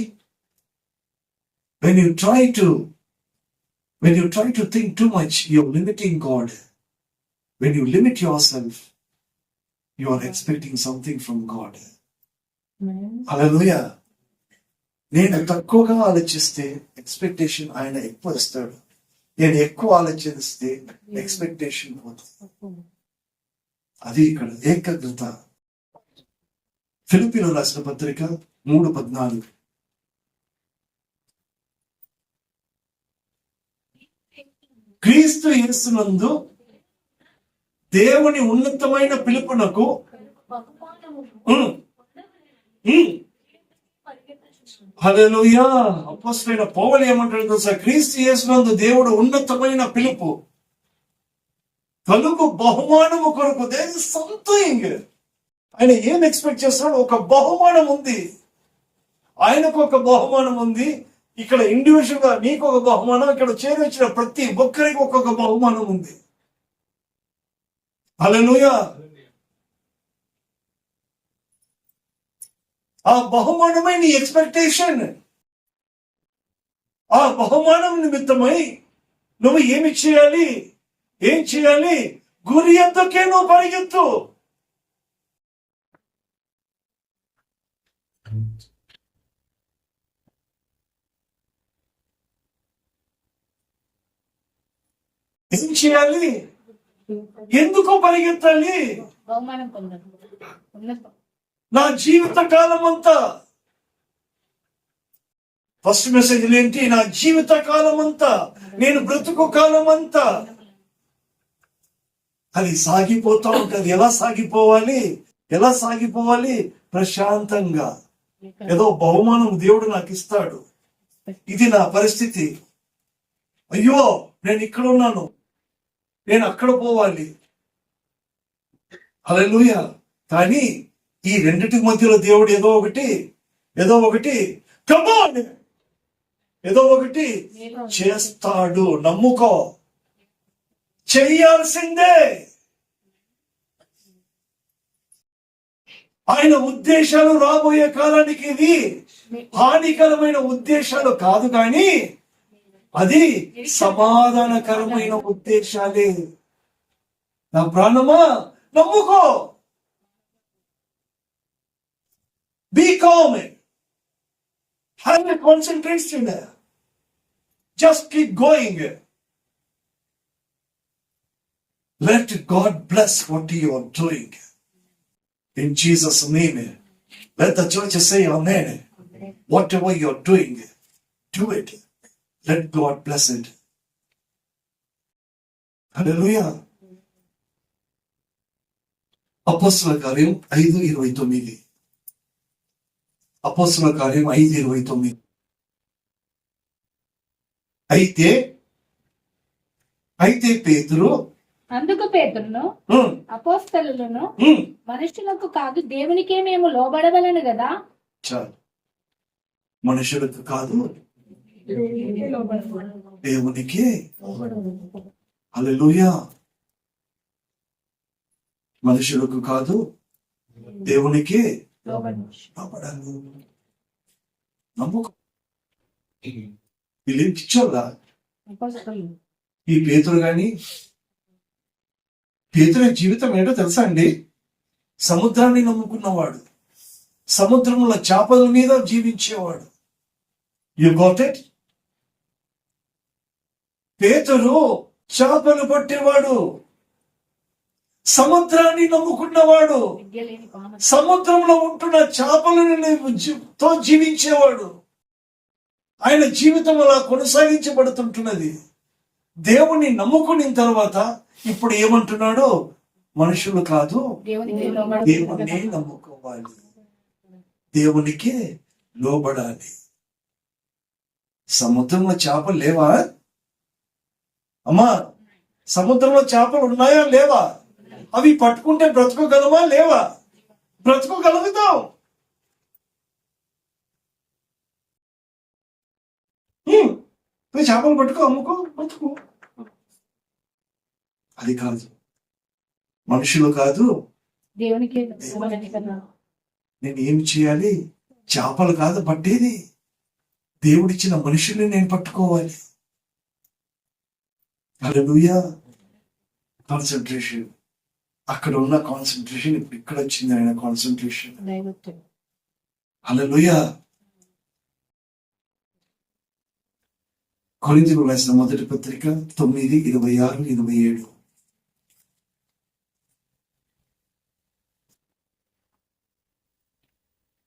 When you try to think too much, you're limiting God. When you limit yourself, you are expecting something from God. Hallelujah. నేను తక్కువగా ఆలోచిస్తే expectation ఆయన ఎక్కువ ఇస్తాడు. నేను ఎక్కువ ఆలోచిస్తే expectation పోతుంది. అది ఇక్కడ ఏకాగ్రత. ఫిలిప్పీయులకు రాసిన పత్రిక 3:14. క్రీస్తు యేసునందు దేవుని ఉన్నతమైన పిలుపునకు హల్లెలూయా. అపోస్తలుడైన పౌలు ఏమంటాడు తెలుసా? క్రీస్తు యేసునందు దేవుడు ఉన్నతమైన పిలుపు కలుగు బహుమానము కొరకు. There is something. ఆయన ఏం ఎక్స్పెక్ట్ చేస్తాడు? ఒక బహుమానం ఉంది. ఆయనకు ఒక బహుమానం ఉంది. ఇక్కడ ఇండివిజువల్ గా నీకు ఒక బహుమానం, ఇక్కడ చేరి వచ్చిన ప్రతి ఒక్కరికి ఒక్కొక్క బహుమానం ఉంది. హల్లెలూయా. ఆ బహుమానమై నీ ఎక్స్పెక్టేషన్, ఆ బహుమానం నిమిత్తమై నువ్వు ఏమి చేయాలి, ఏం చేయాలి? గురి ఎద్దకే నువ్వు పరిగెత్తు. ఏం చేయాలి? ఎందుకు పరిగెత్తాలి? బహుమానం పొందాలి. నా జీవిత కాలం అంతా, ఫస్ట్ మెసేజ్ ఏంటి? నా జీవిత కాలం అంతా, నేను బ్రతుకు కాలం అంతా అది సాగిపోతా ఉంటది. ఎలా సాగిపోవాలి? ఎలా సాగిపోవాలి? ప్రశాంతంగా. ఏదో బహుమానం దేవుడు నాకు ఇస్తాడు, ఇది నా పరిస్థితి, అయ్యో నేను ఇక్కడ ఉన్నాను, నేను అక్కడ పోవాలి. హల్లెలూయా. కానీ ఈ రెండిటి మధ్యలో దేవుడు ఏదో ఒకటి కమాన్, ఏదో ఒకటి చేస్తాడు. నమ్ముకో, చెయ్యాల్సిందే. ఆయన ఉద్దేశాలు రాబోయే కాలానికి ఇది హానికరమైన ఉద్దేశాలు కాదు, కానీ అది సమాధానకరమైన ఉద్దేశాలే. నా ప్రాణమా నమ్ముకో. Be calm. Have a concentration. Just keep going. Let God bless what you are doing. In Jesus' name. Let the church say amen. Whatever you are doing, do it. Let God bless it. Hallelujah. అపోస్తలుల కార్యం 5:29. అపోస్తలుల కార్యం 5:29. అయితే పేతురు, అందుకు పేతురును అపోస్తలులను, మనుషులకు కాదు దేవునికే మేము లోబడవలను కదా. చాలు, మనుషులకు కాదు దేవునికే. హల్లెలూయా. మనుషులకు కాదు దేవునికే లోబడాలి. నమ్మకం. వీళ్ళేం పిచ్చోళ్ళా? ఈ పేతురు గాని, పేతురు జీవితం ఏంటో తెలుసా అండి? సముద్రాన్ని నమ్ముకున్నవాడు, సముద్రంలో చేపల మీద జీవించేవాడు. You got it? పేతురు చేపలు పట్టేవాడు, సముద్రాన్ని నమ్ముకున్నవాడు, సముద్రంలో ఉంటున్న చేపలతో జీవించేవాడు. ఆయన జీవితం అలా కొనసాగించబడుతుంటున్నది. దేవుణ్ణి నమ్ముకున్న తర్వాత ఇప్పుడు ఏమంటున్నాడు? మనుషులు కాదు దేవుణ్ణి నమ్ముకోవాలి, దేవునికే లోబడాలి. సముద్రంలో చేపలు లేవా అమ్మా? సముద్రంలో చేపలు ఉన్నాయా లేవా? అవి పట్టుకుంటే బ్రతుకోగలమా లేవా? బ్రతుకోగలుగుతాం. చేపలు పట్టుకో, అమ్ముకో, బ్రతుకో. అది కాదు, మనుషులు కాదు దేవునికి. నేను ఏం చేయాలి? చేపలు కాదు పట్టేది, దేవుడిచ్చిన మనుషుల్ని నేను పట్టుకోవాలి. హల్లెలూయా. కాన్సన్ట్రేషన్. అక్కడ ఉన్న కాన్సన్ట్రేషన్ ఇప్పుడు ఇక్కడ వచ్చింది. ఆయన కాన్సన్ట్రేషన్. హల్లెలూయా. కొరింథీయులకు రాసిన మొదటి పత్రిక 9:26-27.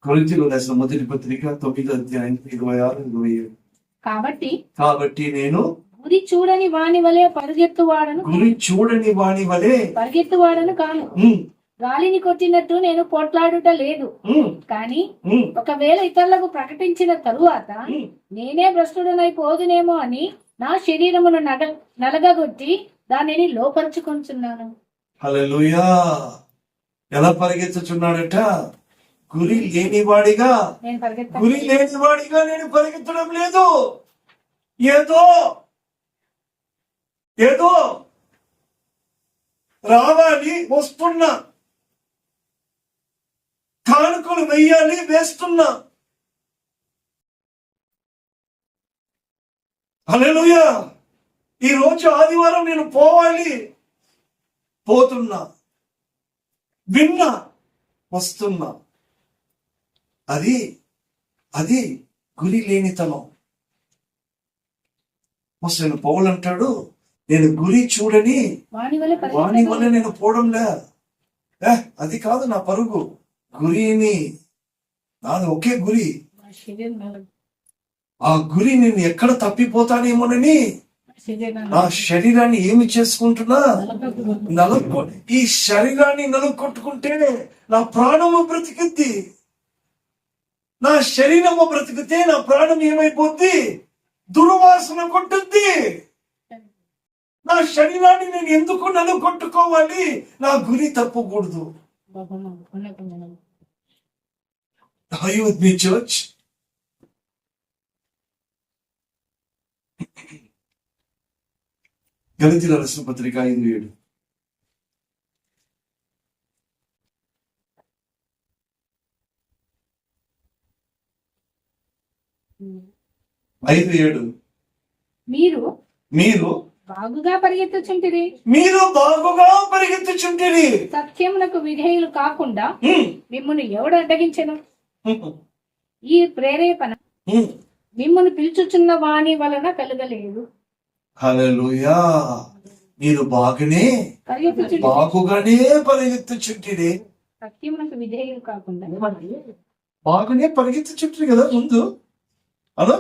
కొరింథీయులకు రాసిన మొదటి పత్రిక 9:26-27. కాబట్టి నేను గురి చూడని వాని వలె పరిగెత్తువాడను కాను. గాలిని కొట్టినట్టు నేను పోట్లాడుట లేదు. కానీ ఒకవేళ ఇతరులకు ప్రకటించిన తరువాత నేనే భ్రష్టుడనైపోదునేమో అని నా శరీరమును నలగగొట్టి దానిని లోపరుచుకుంటున్నాను. హల్లెలూయా. ఎలా పరిగెత్తుచున్నాడట? గురి లేనివాడిగా నేను పరిగెత్తాను. గురి లేనివాడిగా నేను పరిగెత్తడం లేదు. ఏదో ఏదో రావాలి, వస్తున్నా, కానుకలు వెయ్యాలి, వేస్తున్నా. హల్లెలూయా. ఈ రోజు ఆదివారం నేను పోవాలి, పోతున్నా, విన్నా, వస్తున్నా. అది అది గురి లేనితనం. అసలు పౌలు అంటాడు, నేను గురి చూడని వాని వలె వాణి వల్ల నేను పోవడంలే. అది కాదు నా పరుగు. గురిని నాది ఒకే గురి. ఆ గురి నేను ఎక్కడ తప్పిపోతానేమోనని నా శరీరాన్ని ఏమి చేసుకుంటున్నా, ఈ శరీరాన్ని నలుగొట్టుకుంటే నా ప్రాణము బ్రతికిద్ది. నా శరీరము బ్రతికితే నా ప్రాణం ఏమైపోద్ది? దుర్వాసన కొట్టుద్ది. నా శరీరాన్ని నేను ఎందుకు నలుగొట్టుకోవాలి? నా గురి తప్పకూడదు. Are you with me, church? గలతీయుల రాసిన పత్రిక 5:7. మీరు బాగుగా పరిగెత్తుచుంటిరి. సత్యమునకు విధేయులు కాకుండా మిమ్మును ఎవడు అడ్డగించెను? ఈ ప్రేరేపణ మిమ్మును పిలుచుచున్న వాని వలన కలుగలేదు. హల్లెలూయా. మీరు బాగానే పరిగెత్తుచుంటిరి. సత్యమునకు విధేయులు కాకుండా బాగానే పరిగెత్తుచుంటిరి కదా ముందు. అలా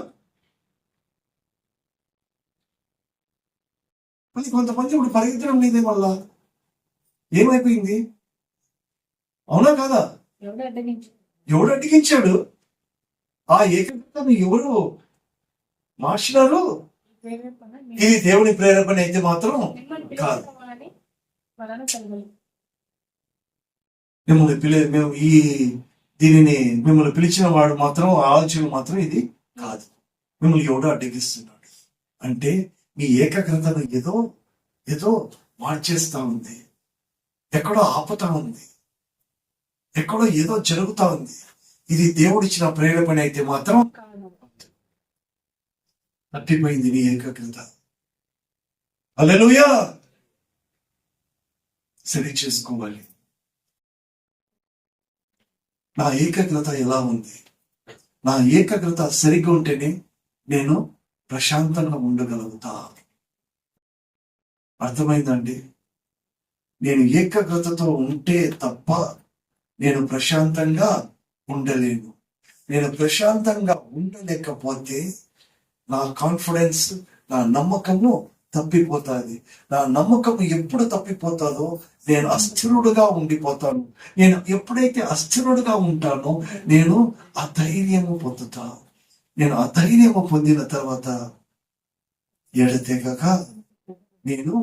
కొంతమంది ఇప్పుడు పరిగెత్తడం లేదే, మళ్ళా ఏమైపోయింది? అవునా కాదా? ఎవడు అడ్డగించాడు? ఆ ఏకగ్రతను ఎవరు మార్చినారు? ఇది దేవుని ప్రేరేపణ అయితే మాత్రం కాదు. మేము దీనిని మిమ్మల్ని పిలిచిన వాడు మాత్రం, ఆలోచన మాత్రం ఇది కాదు. మిమ్మల్ని ఎవడో అడ్డగిస్తున్నాడు అంటే మీ ఏకాగ్రతను ఏదో మార్చేస్తా ఉంది, ఎక్కడో ఆపుతా ఉంది, ఎక్కడో ఏదో జరుగుతా ఉంది. ఇది దేవుడిచ్చిన ప్రేరేపణ అయితే మాత్రం తప్పిపోయింది నీ ఏకాగ్రత. హల్లెలూయా. సరి చేసుకోవాలి. నా ఏకాగ్రత ఎలా ఉంది? నా ఏకాగ్రత సరిగ్గా ఉంటేనే నేను ప్రశాంతంగా ఉండగలుగుతా. అర్థమైందండి? నేను ఏకాగ్రతతో ఉంటే తప్ప నేను ప్రశాంతంగా ఉండలేను. నేను ప్రశాంతంగా ఉండలేకపోతే నా కాన్ఫిడెన్స్, నా నమ్మకము తప్పిపోతుంది. నా నమ్మకం ఎప్పుడు తప్పిపోతాదో నేను అస్థిరుడుగా ఉండిపోతాను. నేను ఎప్పుడైతే అస్థిరుడుగా ఉంటానో నేను అధైర్యము పొందుతా. నేను అధైర్యము పొందిన తర్వాత ఎడతెగక నేను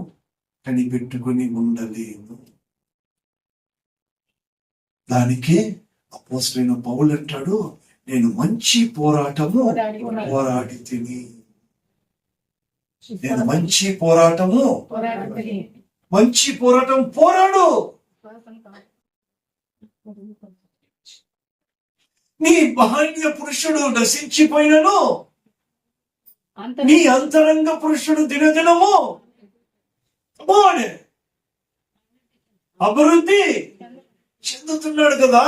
కనిపెట్టుకుని ఉండలేను. దానికి అపోస్తలుడైన పౌలు అంటాడు, నేను మంచి పోరాటము పోరాడి తిని. నేను మంచి పోరాటం పోరాడు. నీ బాహ్య పురుషుడు నశించిపోయినను నీ అంతరంగ పురుషుడు దినదినము అభివృద్ధి చెందుతున్నాడు కదా.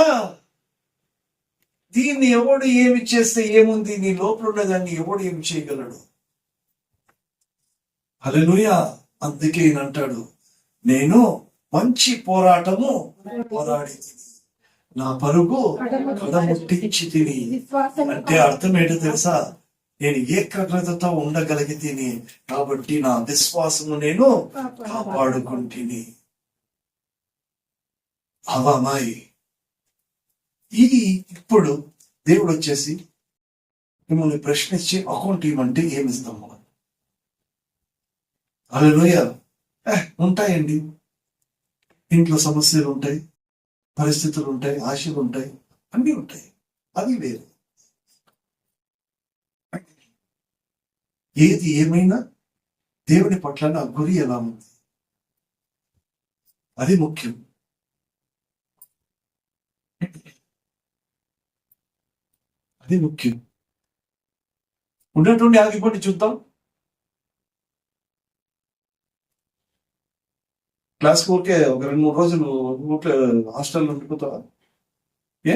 దీన్ని ఎవడు ఏమి చేస్తే ఏముంది? నీ లోపల ఉన్నదాన్ని ఎవడు ఏమి చేయగలడు? హల్లెలూయా. అందుకే అంటాడు, నేను మంచి పోరాటము పోరాడి నా పరుగు కడముట్టించి తిని. అంటే అర్థం ఏంటో తెలుసా? నేను ఏకాగ్రతతో ఉండగలిగి తిని కాబట్టి నా విశ్వాసము నేను కాపాడుకుంటుని. అవమాయి ఇప్పుడు దేవుడు వచ్చేసి మిమ్మల్ని ప్రశ్నించి అకౌంట్ ఇవ్వమంటే ఏమిస్తాము? హల్లెలూయా. ఉంటాయండి, ఇంట్లో సమస్యలు ఉంటాయి, పరిస్థితులు ఉంటాయి, ఆశలు ఉంటాయి, అన్నీ ఉంటాయి. అది వేరు. ఏది ఏమైనా దేవుని పట్ల నా గురి ఎలా ఉంది, అది ముఖ్యం. అది ముఖ్యం. ఉన్నటువంటి ఆగిపోండి, చూద్దాం. క్లాస్ ఊరికే ఒక 2-3 రోజులు ఊరికే హాస్టల్లో ఉండిపోతావా? ఏ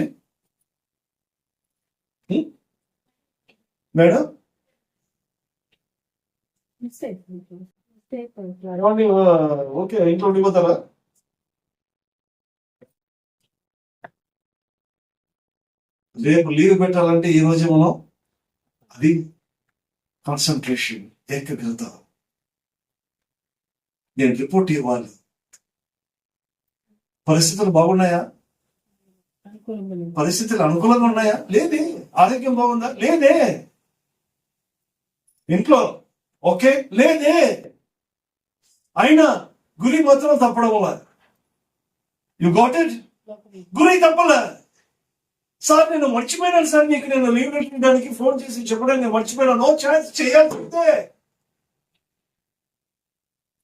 మేడం ఓకే, ఇంట్లో ఉండిపోతారా? రేపు లీవ్ పెట్టాలంటే ఈ రోజే మనం అది కాన్సన్ట్రేషన్, ఏకాగ్రత. నేను రిపోర్ట్ ఇవ్వాలి. పరిస్థితులు బాగున్నాయా? పరిస్థితులు అనుకూలంగా ఉన్నాయా? లేదే. ఆరోగ్యం బాగుందా? లేదే. ఇంట్లో ఓకే? లేదే. అయినా గురి మాత్రం తప్పడం వల్ల యు గాట్ ఇట్. గురి తప్పలే. సార్ నేను మర్చిపోయినాను సార్, నీకు నేను లీవ్ పెట్టడానికి ఫోన్ చేసి చెప్పడానికి నేను మర్చిపోయినా. నో ఛాన్స్, చేయాల్సిందే.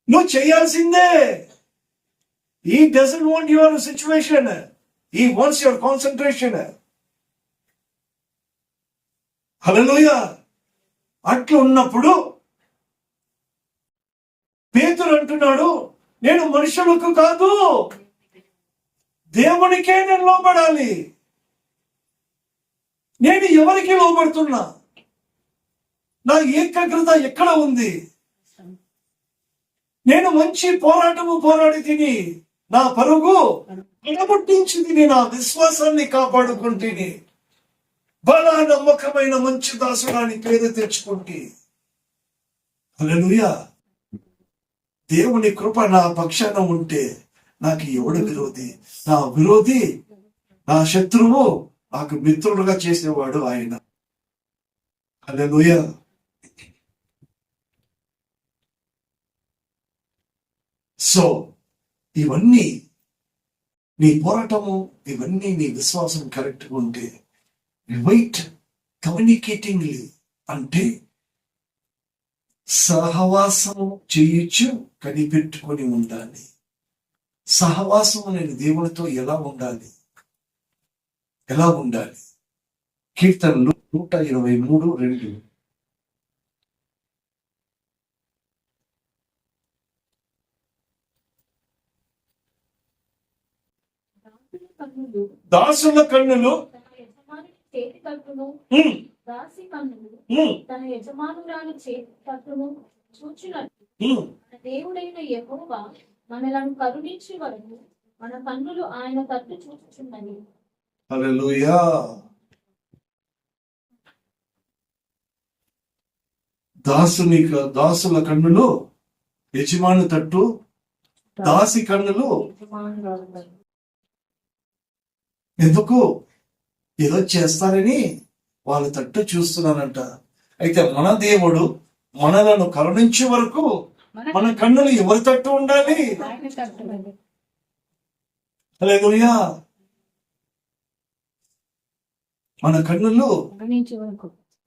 నువ్వు చేయాల్సిందే. He doesn't want your situation. He wants your concentration. హల్లెలూయా. అట్లా ఉన్నప్పుడు పేతురు అంటున్నాడు, నేను మనుషులకు కాదు దేవునికే నేను లోబడాలి. నేను ఎవరికి లోబడుతున్నా? నా ఏకాగ్రత ఎక్కడ ఉంది? నేను మంచి పోరాటము పోరాడి తిని నా పరుగు నిలబొట్టించి తిని నా విశ్వాసాన్ని కాపాడుకుంటుని బలా నమ్మకమైన మంచి దాసుడాని పేరు తెచ్చుకుంటే. హల్లెలూయా. దేవుని కృప నా పక్షాన ఉంటే నాకు ఎవడు విరోధి? నా విరోధి, నా శత్రువు నాకు మిత్రుడుగా చేసేవాడు ఆయన. హల్లెలూయా. సో ఇవన్నీ నీ పోరాటము, ఇవన్నీ నీ విశ్వాసం కరెక్ట్గా ఉంటే, వెయిట్ కమ్యూనికేటింగ్లీ అంటే సహవాసము చేయొచ్చు, కనిపెట్టుకొని ఉండాలి. సహవాసం అనేది దేవునితో ఎలా ఉండాలి? ఎలా ఉండాలి? కీర్తనలు 123:2. దాసుల కన్నులు చేతి కట్టును, దాసి కన్నులు తన యజమానురాలు చేతి కట్టును చూచినట్టు మన దేవుడైన యెహోవా మనలను కరుణించే వరకు మన కన్నులు ఆయన తట్టు చూచుచున్నవి. హల్లెలూయా. దాసుల కన్నులు యజమాను తట్టు, దాసి కన్నులు ఎందుకు? ఏదో చేస్తారని వాళ్ళ తట్టు చూస్తున్నానంట. అయితే మన దేవుడు మనలను కరుణించే వరకు మన కన్నులు ఎవరి తట్టు ఉండాలి? హల్లెలూయా. మన కన్నులు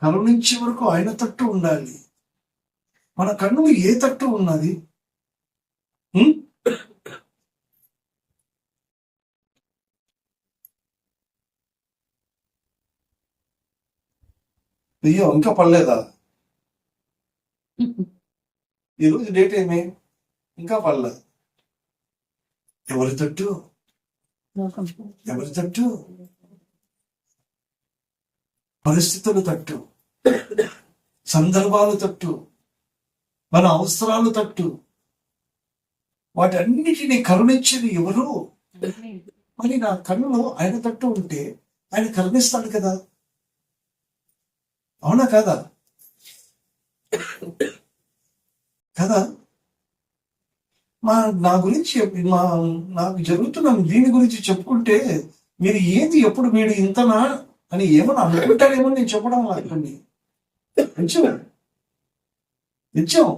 కరుణించే వరకు ఆయన తట్టు ఉండాలి. మన కన్నులు ఏ తట్టు ఉన్నది? అయ్యో ఇంకా పడలేదా? ఈరోజు డేట్ ఏమి? ఇంకా పడలే. ఎవరి తట్టు? ఎవరి తట్టు? పరిస్థితుల తట్టు, సందర్భాల తట్టు, మన అవసరాలు తట్టు, వాటన్నిటినీ కరుణించేది ఎవరు? మరి నా కన్నులు ఆయన తట్టు ఉంటే ఆయన కరుణిస్తాడు కదా. అవునా కదా? కదా? నా గురించి నాకు జరుగుతున్న దీని గురించి చెప్పుకుంటే మీరు ఏది ఎప్పుడు వీడు ఇంతనా అని ఏమన్నా అనుకుంటారేమో నేను చెప్పడం లేకండి. నిత్యం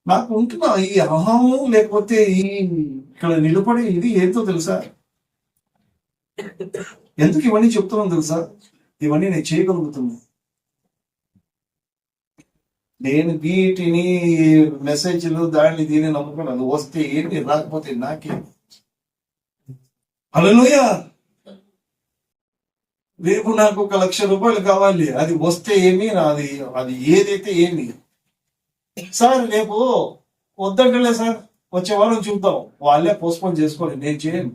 నాకు ఉంటున్నా ఈ అహము, లేకపోతే ఈ ఇక్కడ నిలబడే ఇది ఏంటో తెలుసా? ఎందుకు ఇవన్నీ చెప్తున్నాను తెలుసా? ఇవన్నీ నేను చేయగలుగుతున్నా. నేను వీటిని మెసేజ్లు దాన్ని దీన్ని నమ్ముకున్నాను. వస్తే ఏంటి, రాకపోతే నాకేం. హల్లెలూయా. రేపు నాకు 1,00,000 రూపాయలు కావాలి, అది వస్తే ఏమి, అది అది ఏదైతే ఏమి. సార్ రేపు వద్దంటలే సార్, వచ్చే వారం చూద్దాం. వాళ్ళే పోస్ట్పోన్ చేసుకోండి, నేను చేయను.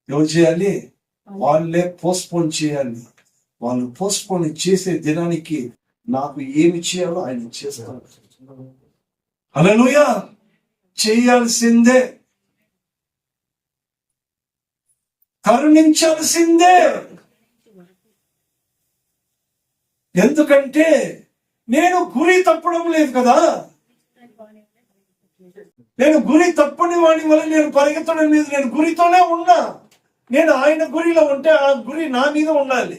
ఎవరు చేయాలి? వాళ్ళే పోస్ట్పోన్ చేయాలి. వాళ్ళు పోస్ట్పోన్ చేసే దినానికి నాకు ఏమి చేయాలో ఆయన చేస్తారు. హల్లెలూయా. చేయాల్సిందే, కరుణించాల్సిందే. ఎందుకంటే నేను గురి తప్పడం లేదు కదా. నేను గురి తప్పని వాడి వల్ల నేను పరిగెత్తడం లేదు. నేను గురితోనే ఉన్నా. నేను ఆయన గురిలో ఉంటే ఆ గురి నా మీద ఉండాలి.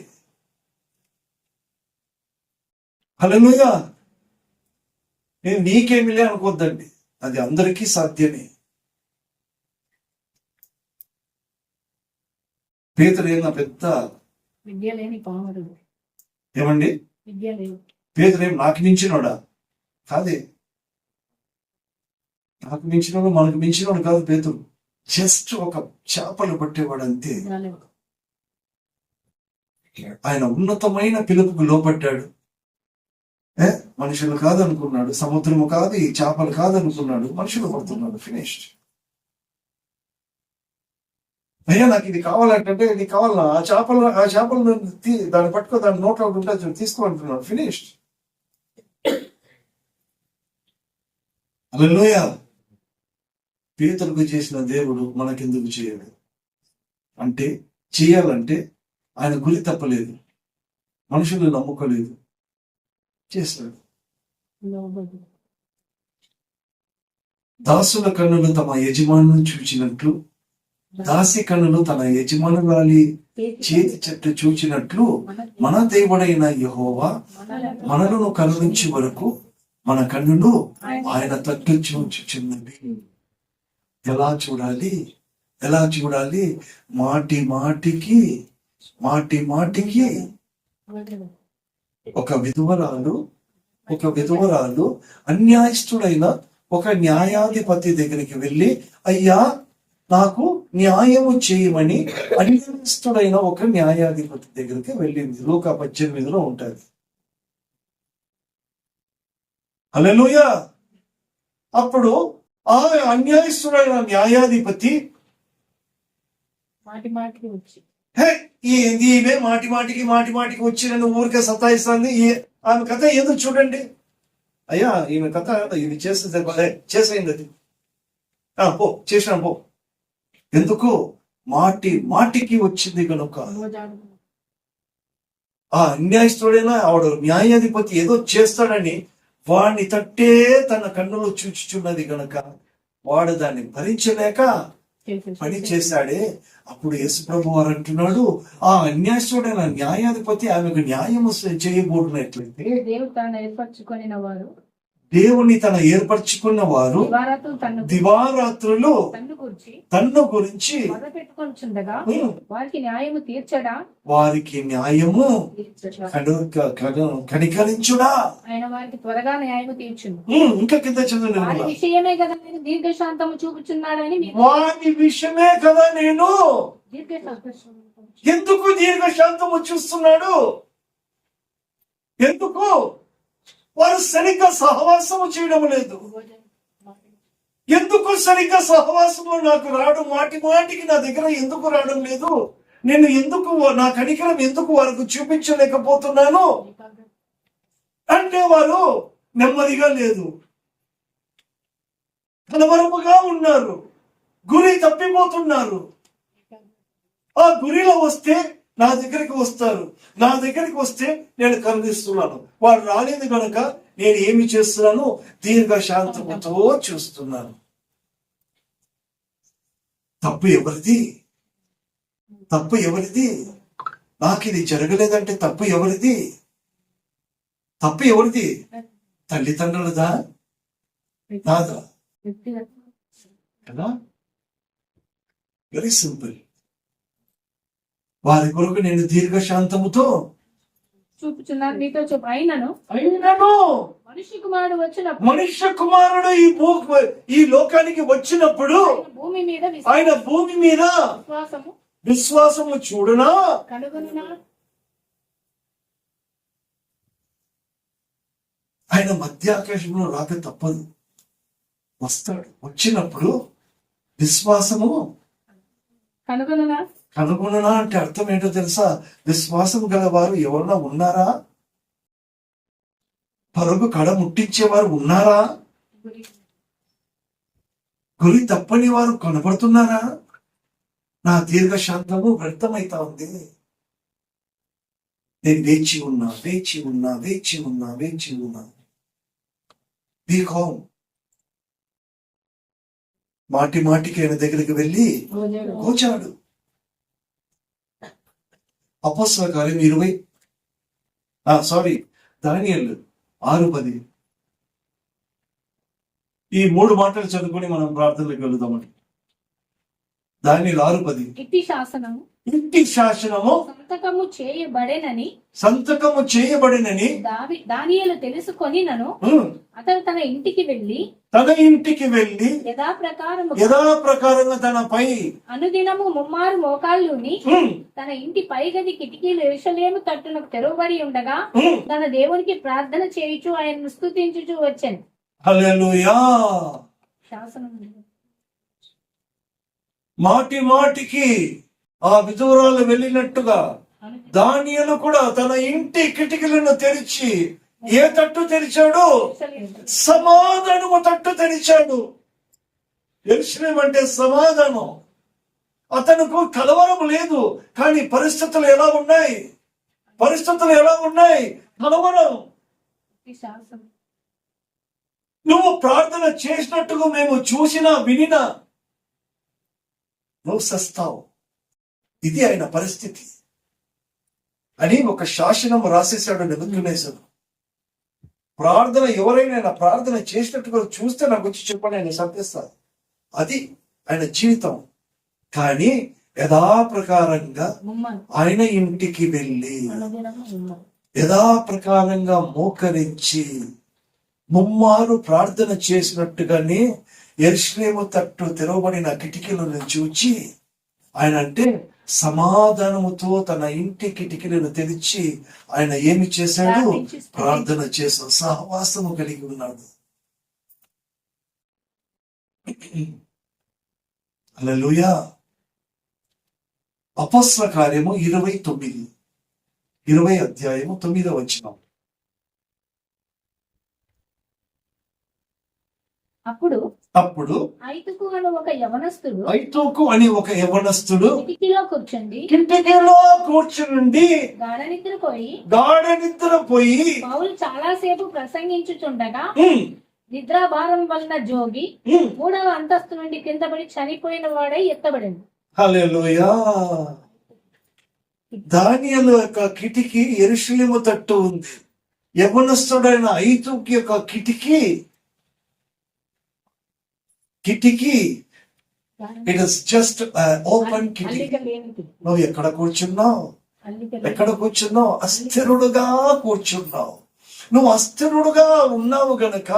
హల్లెలూయా. నేను నీకేమిలే అనుకోద్దండి, అది అందరికీ సాధ్యమే. పేతురు ఏమన్నా పెద్ద విద్య లేని పామరుడు. ఏమండి? విద్య లేదు. పేతురు ఏం నాకు మించినోడా? కాదే. నాకు మించినోడు, మనకు మించినోడు కాదు పేతురు. జస్ట్ ఒక చేపలు పట్టేవాడు అంతే. ఆయన ఉన్నతమైన పిలుపుకు లోపడ్డాడు. మనుషులు కాదనుకున్నాడు, సముద్రము కాదు, ఈ చేపలు కాదనుకున్నాడు, మనుషులు పడుతున్నాడు. ఫినిష్డ్. అయ్యా నాకు ఇది కావాలంటే, ఇది కావాలన్నా ఆ చేపలు దాన్ని పట్టుకో, దాని నోట్లో ఉంటే తీసుకో అంటున్నాడు. ఫినిష్డ్. హల్లెలూయా. పేతురుకు చేసిన దేవుడు మనకెందుకు చేయడు అంటే, చేయాలంటే ఆయన గురి తప్పలేదు, మనుషులు నమ్ముకోలేదు, చేస్తాడు. దాసుల కన్నులు తమ యజమానులను చూచినట్లు, దాసి కన్నులు తన యజమానురాలి చేతి చెట్టు చూచినట్లు, మన దేవుడైన యెహోవా మనలను కరుణించే వరకు మన కన్నులు ఆయన తట్టు చూచుచున్నవి. ఎలా చూడాలి? ఎలా చూడాలి? మాటి మాటికి ఒక విధవరాలు అన్యాయస్తుడైన ఒక న్యాయాధిపతి దగ్గరికి వెళ్ళి, అయ్యా నాకు న్యాయము చేయమని అన్యాయస్తుడైన ఒక న్యాయాధిపతి దగ్గరికి వెళ్ళింది. లూకా 18లో ఉంటుంది. హల్లెలూయా. అప్పుడు ఆ అన్యాయస్తుడైన న్యాయాధిపతి ఈమె మాటి మాటికి వచ్చి నన్ను ఊరికే సతాయిస్తుంది, ఆమె కథ ఏదో చూడండి. అయ్యా ఈమె కథ ఇది చేసేయండి, అది పో చేసినా పో. ఎందుకు? మాటికి వచ్చింది కనుక. ఆ అన్యాయస్తుడైనా ఆవిడ న్యాయాధిపతి ఏదో చేస్తాడని వాడిని తట్టే తన కన్నులో చూచుచున్నది కనుక వాడు దాన్ని భరించలేక పని చేశాడే. అప్పుడు యేసుప్రభు వారు అంటున్నాడు, ఆ అన్యాయస్తుడైన న్యాయాధిపతి ఆమెకు న్యాయము చేయబోతున్నట్లయితే, దేవుని తన ఏర్పరచుకున్న వారు దివారాత్రులు తన్ను గురించి వారికి న్యాయము కనికరించుడా. త్వరగా న్యాయము తీర్చును. ఇంకా కింద చదువు, విషయమే కదా నేను దీర్ఘశాంతము చూపుచున్నాడని. వారి విషయమే కదా నేను ఎందుకు దీర్ఘశాంతము చూస్తున్నాడు? ఎందుకు? వారు సరిగ్గా సహవాసము చేయడం లేదు. ఎందుకు సరిగ్గా సహవాసము నాకు రావడం, మాటికి నా దగ్గర ఎందుకు రావడం లేదు? నేను ఎందుకు, నా కనికరం ఎందుకు వారికి చూపించలేకపోతున్నాను అంటే వారు నెమ్మదిగా లేదు, కలవరముగా ఉన్నారు, గురి తప్పిపోతున్నారు. ఆ గురిలో వస్తే నా దగ్గరికి వస్తారు, నా దగ్గరికి వస్తే నేను కరుణిస్తున్నాను. వాడు రాలేదు కనుక నేను ఏమి చేస్తున్నాను? దీర్ఘశాంతముతో చూస్తున్నాను. తప్పు ఎవరిది? నాకు ఇది జరగలేదంటే తప్పు ఎవరిది? తల్లిదండ్రులదా? కాదా? కదా? Very simple. వారి కొరకు నేను దీర్ఘశాంతముతో చూపుచున్నాను మీతో చెప్పు. అయినను అయినను మనిషి కుమారుడు వచ్చినప్పుడు మనుష్య కుమారుడు ఈ లోకానికి వచ్చినప్పుడు ఆయన ఆయన భూమి భూమి మీద మీద విశ్వాసము విశ్వాసము చూడునా కనుగొనునా. ఆయన మధ్యాకాశంలో రాక తప్పదు, వస్తాడు. వచ్చినప్పుడు విశ్వాసము కనుగొనునా. కనుగొననా అంటే అర్థం ఏంటో తెలుసా? విశ్వాసం గలవారు ఎవరన్నా ఉన్నారా? పరుగు కడ ముట్టించేవారు ఉన్నారా? గురి తప్పని వారు కనబడుతున్నారా? నా దీర్ఘశాంతము వ్యర్థమైతా ఉంది. నేను వేచి ఉన్నా. Be calm. మాటికి ఆయన దగ్గరికి వెళ్ళి కూర్చాడు. అపొస్తలుల కార్యం 20 దానియేలు 6:10. ఈ 3 మాటలు చదువుకొని మనం ప్రార్థనలకు వెళుదామండి. దానియేలు 6:10. ఇంటి శాసనము సంతకము చేయబడినని దానియేలు తెలుసుకొని అతను తన ఇంటికి వెళ్ళి యథాప్రకారంగా తనపై అనుదినము ముమ్మారు మోకాళ్ళుని తన ఇంటి పైగది కిటికీలు యెరూషలేము తట్టునకు తెరవబడి ఉండగా తన దేవునికి ప్రార్థన చేయుచు ఆయనను స్తుతించుచు వచ్చాను. హల్లెలూయా. శాసనం మాటికి ఆ విధురాలు వెళ్ళినట్టుగా దానియేలు కూడా తన ఇంటి కిటికీలను తెరిచి ఏ తట్టు తెరిచాడు? సమాధానము తట్టు తెరిచాడు. యెరూషలేము అంటే సమాధానం. అతనుకు కలవరం లేదు, కానీ పరిస్థితులు ఎలా ఉన్నాయి? కలవరం. నువ్వు ప్రార్థన చేసినట్టుగా మేము చూసినా వినినా నువ్వు సస్తావు. ఇది ఆయన పరిస్థితి అని ఒక శాసనం రాసేశాడు నెబుకద్నెజరు. ప్రార్థన ఎవరైనా ప్రార్థన చేసినట్టుగా చూస్తే నాకు వచ్చి చెప్పండి, ఆయన సంతేస్తారు. అది ఆయన జీవితం. కానీ యథాప్రకారంగా ఆయన ఇంటికి వెళ్ళి యథాప్రకారంగా మోకరించి ముమ్మారు ప్రార్థన చేసినట్టుగానే యెరూషలేము తట్టు తెరవబడిన కిటికీలను చూచి ఆయన అంటే సమాధానముతో తన ఇంటి కిటికీలను తెరిచి ఆయన ఏమి చేశాడు? ప్రార్థన చేశాడు. సహవాసము కలిగి ఉన్నాడు. హల్లెలూయా. అపొస్తలుల కార్యము 20 అధ్యాయము 9వ వచనం. అప్పుడు ఐతుకు అని ఒక యవనస్తుడు కిటికీలో కూర్చుండి గాఢ నిద్రపోయి పౌలు చాలాసేపు ప్రసంగించుచుండగా నిద్రాభారం వలన జోగి 3వ అంతస్తు నుండి కింద పడి చనిపోయిన వాడై ఎత్తబడింది. హల్లెలూయా. దానియేలు యొక్క కిటికీ యెరూషలేము తట్టు ఉంది. యవనస్తుడైన ఐతుకు యొక్క కిటికీ ఇట్ ఇస్ జస్ట్ ఓపెన్ కిటికీ. నువ్వు ఎక్కడ కూర్చున్నావు? అస్థిరుడుగా కూర్చున్నావు. నువ్వు అస్థిరుడుగా ఉన్నావు గనక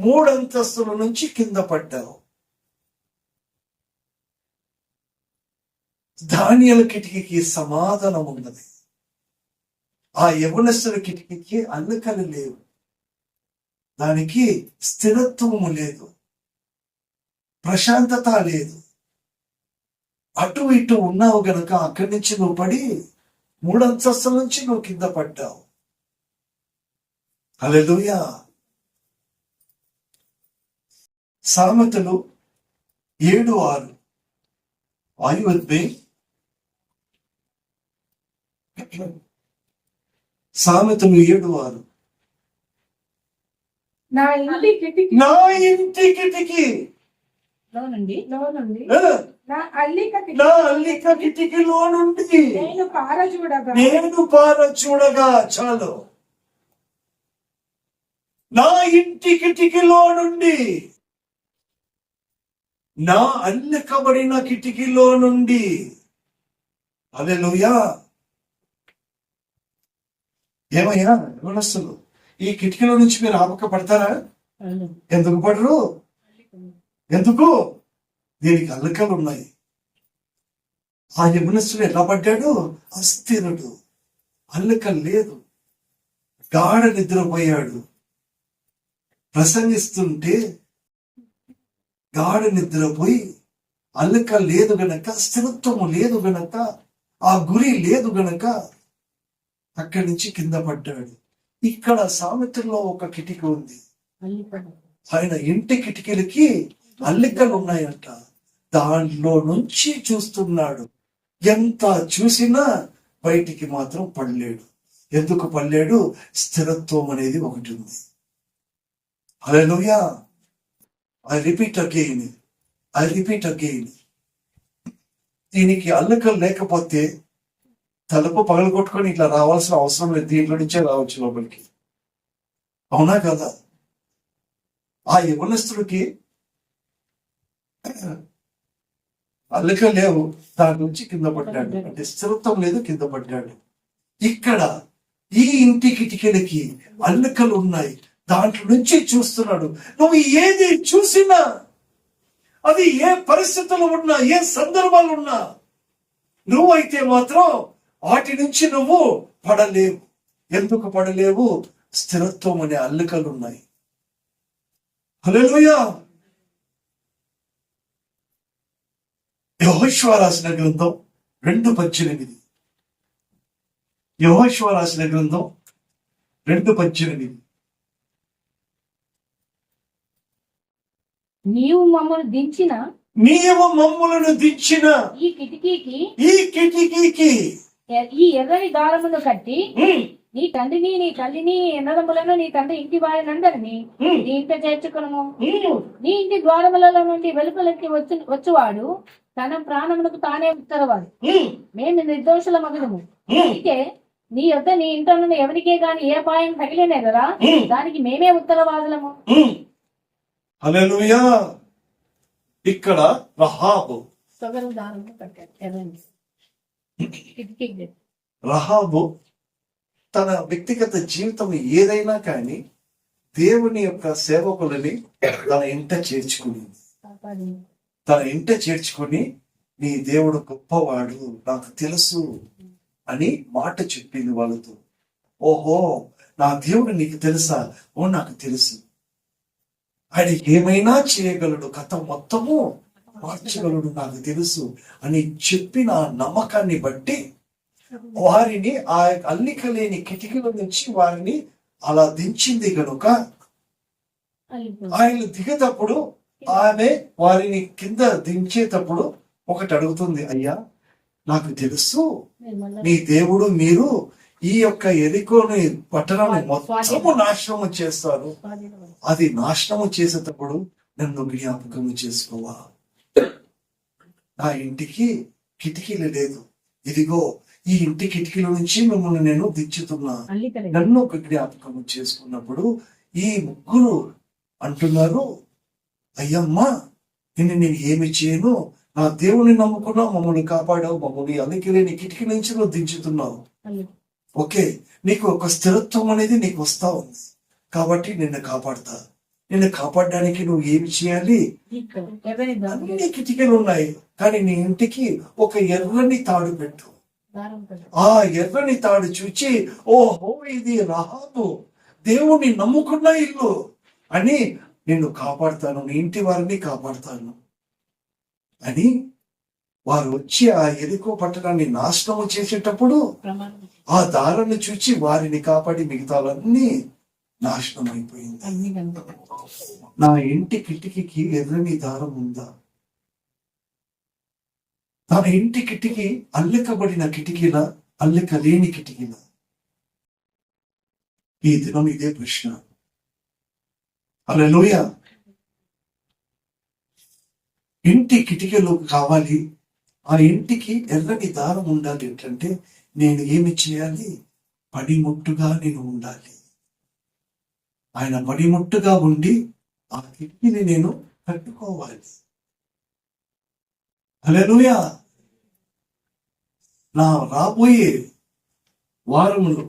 3 అంతస్తుల నుంచి కింద పడ్డావు. దానియేలు కిటికీకి సమాధానం ఉన్నది. ఆ యవనస్తుల కిటికీకి అల్లికలు లేవు, దానికి స్థిరత్వము లేదు, ప్రశాంతత లేదు. అటు ఇటు ఉన్నావు గనక అక్కడి నుంచి నువ్వు పడి 3 అంతస్తుల నుంచి నువ్వు కింద పడ్డావు. హల్లెలూయా. సామెతలు 7:6. Are you with me? సామెతలు 7:6. నా ఇంటి కిటికీ లో నుండి నా అల్లిక కిటికీలో నుండి నేను పారచూడగా చాలు. నా ఇంటి కిటికీలో నుండి, నా అల్లికబడిన కిటికీలో నుండి హల్లెలూయా. ఏమయ్యా యవనస్తులు, ఈ కిటికీలో నుంచి మీరు ఆపక పడతారా? ఎందుకు పడరు? ఎందుకు? దీనికి అల్లకలు ఉన్నాయి. ఆ యవనస్తుడు ఎలా పడ్డాడు? అస్థిరుడు, అల్లకలు లేదు, గాఢ నిద్రపోయాడు. ప్రసంగిస్తుంటే గాఢ నిద్రపోయి, అల్లక లేదు గనక, స్థిరత్వము లేదు గనక, ఆ గురి లేదు గనక అక్కడి నుంచి కింద పడ్డాడు. ఇక్కడ సామెతల్లో ఒక కిటికీ ఉంది. ఆయన ఇంటి కిటికీలకి అల్లికలు ఉన్నాయంట. దాంట్లో నుంచి చూస్తున్నాడు. ఎంత చూసినా బయటికి మాత్రం పడలేడు. ఎందుకు పడలేడు? స్థిరత్వం అనేది ఒకటి ఉంది. హల్లెలూయా. I repeat again. దీనికి అల్లికలు లేకపోతే తలుపు పగలగొట్టుకొని ఇట్లా రావాల్సిన అవసరం లేదు. దీంట్లో నుంచే రావచ్చు లోపలికి. అవునా కదా? ఆ యవనస్తుడికి అల్లిక లేవు, దాని నుంచి కింద పడ్డాడు. అంటే స్థిరత్వం లేదు, కింద పడ్డాడు. ఇక్కడ ఈ ఇంటి కిటికీలకి అల్లికలు ఉన్నాయి, దాంట్లో నుంచి చూస్తున్నాడు. నువ్వు ఏది చూసినా, అది ఏ పరిస్థితులు ఉన్నా, ఏ సందర్భాలు ఉన్నా, నువ్వైతే మాత్రం వాటి నుంచి నువ్వు పడలేవు. ఎందుకు పడలేవు? స్థిరత్వం అనే అల్లికలు ఉన్నాయి. హల్లెలూయా. యెహోషువ రాసిన గ్రంథం 2:18. యెహోషువ రాసిన గ్రంథం 2:18. నీవు మమ్మల్ని దించిన ఈ కిటికీకి ఈ ఎర్రని దారమును కట్టి నీ తండ్రిని నీ తల్లిని ఎన్నదములను నీ తండ్రి ఇంటి వారినందరినీ నీ ఇంట చేర్చుకును. నీ ఇంటి ద్వారములలో నుండి వెలుపలికి వచ్చువాడు తన ప్రాణమునకు తానే ఉత్తరవాడు. మేము నిర్దోషుల మగుదము. అయితే నీ యొద్ద నీ ఇంట్లో నుండి ఎవరికే గాని ఏ అపాయం తగిలేనే కదా, దానికి మేమే ఉత్తరవాదులము. హల్లెలూయా. ఇక్కడ రహాబు రహాబు తన వ్యక్తిగత జీవితం ఏదైనా కానీ దేవుని యొక్క సేవకులని తన ఇంట చేర్చుకుని నీ దేవుడు గొప్పవాడు, నాకు తెలుసు అని మాట చెప్పింది వాళ్ళతో. ఓహో, నా దేవుడు నీకు తెలుసా? ఓ, నాకు తెలుసు. ఆయన ఏమైనా చేయగలడు, కథ మొత్తము మార్చగలడు, నాకు తెలుసు అని చెప్పిన నమ్మకాన్ని బట్టి వారిని ఆ అల్లిక లేని కిటికీల నుంచి వారిని అలా దించింది కనుక ఆయన దిగేటప్పుడు ఆమె వారిని కింద దించేటప్పుడు ఒకటి అడుగుతుంది, అయ్యా నాకు తెలుసు నీ దేవుడు, మీరు ఈ యొక్క ఎరికోని పట్టణాన్ని మొత్తము నాశనము చేస్తారు. అది నాశనము చేసేటప్పుడు నన్ను జ్ఞాపకము చేసుకోవా. నా ఇంటికి కిటికీలు లేదు, ఇదిగో ఈ ఇంటి కిటికీల నుంచి మిమ్మల్ని నేను దించుతున్నా, నన్ను ఒక జ్ఞాపకము చేసుకున్నప్పుడు ఈ ముగ్గురు అంటున్నారు, అయ్యమ్మా నిన్ను నేను ఏమి చేయను, నా దేవుని నమ్ముకున్నావు, మమ్మల్ని కాపాడావు, మమ్మల్ని అలికిలేని కిటికీ నుంచి నువ్వు దించుతున్నావు. ఓకే, నీకు ఒక స్థిరత్వం అనేది నీకు వస్తా ఉంది కాబట్టి నిన్ను కాపాడతా. నిన్ను కాపాడడానికి నువ్వు ఏమి చేయాలి? అన్ని కిటికీలు ఉన్నాయి కానీ నీ ఇంటికి ఒక ఎర్రని తాడు పెట్టు. ఆ ఎర్రని తాడు చూచి, ఓహో ఇది రహాబు దేవుని నమ్ముకున్న ఇల్లు అని నిన్ను కాపాడుతాను, నీ ఇంటి వారిని కాపాడుతాను అని వారు వచ్చి ఆ ఎరికో పట్టణాన్ని నాశనము చేసేటప్పుడు ఆ దారాన్ని చూచి వారిని కాపాడి మిగతాలన్నీ నాశనం అయిపోయింది. నా ఇంటి కిటికీకి ఎర్రని దారం ఉందా? నా ఇంటి కిటికీ అల్లెకబడిన కిటికీలా, అల్లెక లేని కిటికీలా? ఈ దినం ఇదే ప్రశ్న. హల్లెలూయా. ఇంటి కిటికీలు కావాలి, ఆ ఇంటికి ఎర్రని దారం ఉండాలి. ఏంటంటే నేను ఏమి చేయాలి? పడిముట్టుగా నేను ఉండాలి. ఆయన పడిముట్టుగా ఉండి ఆ కిటికీని నేను కట్టుకోవాలి. హల్లెలూయా. నా రాబోయే వారములో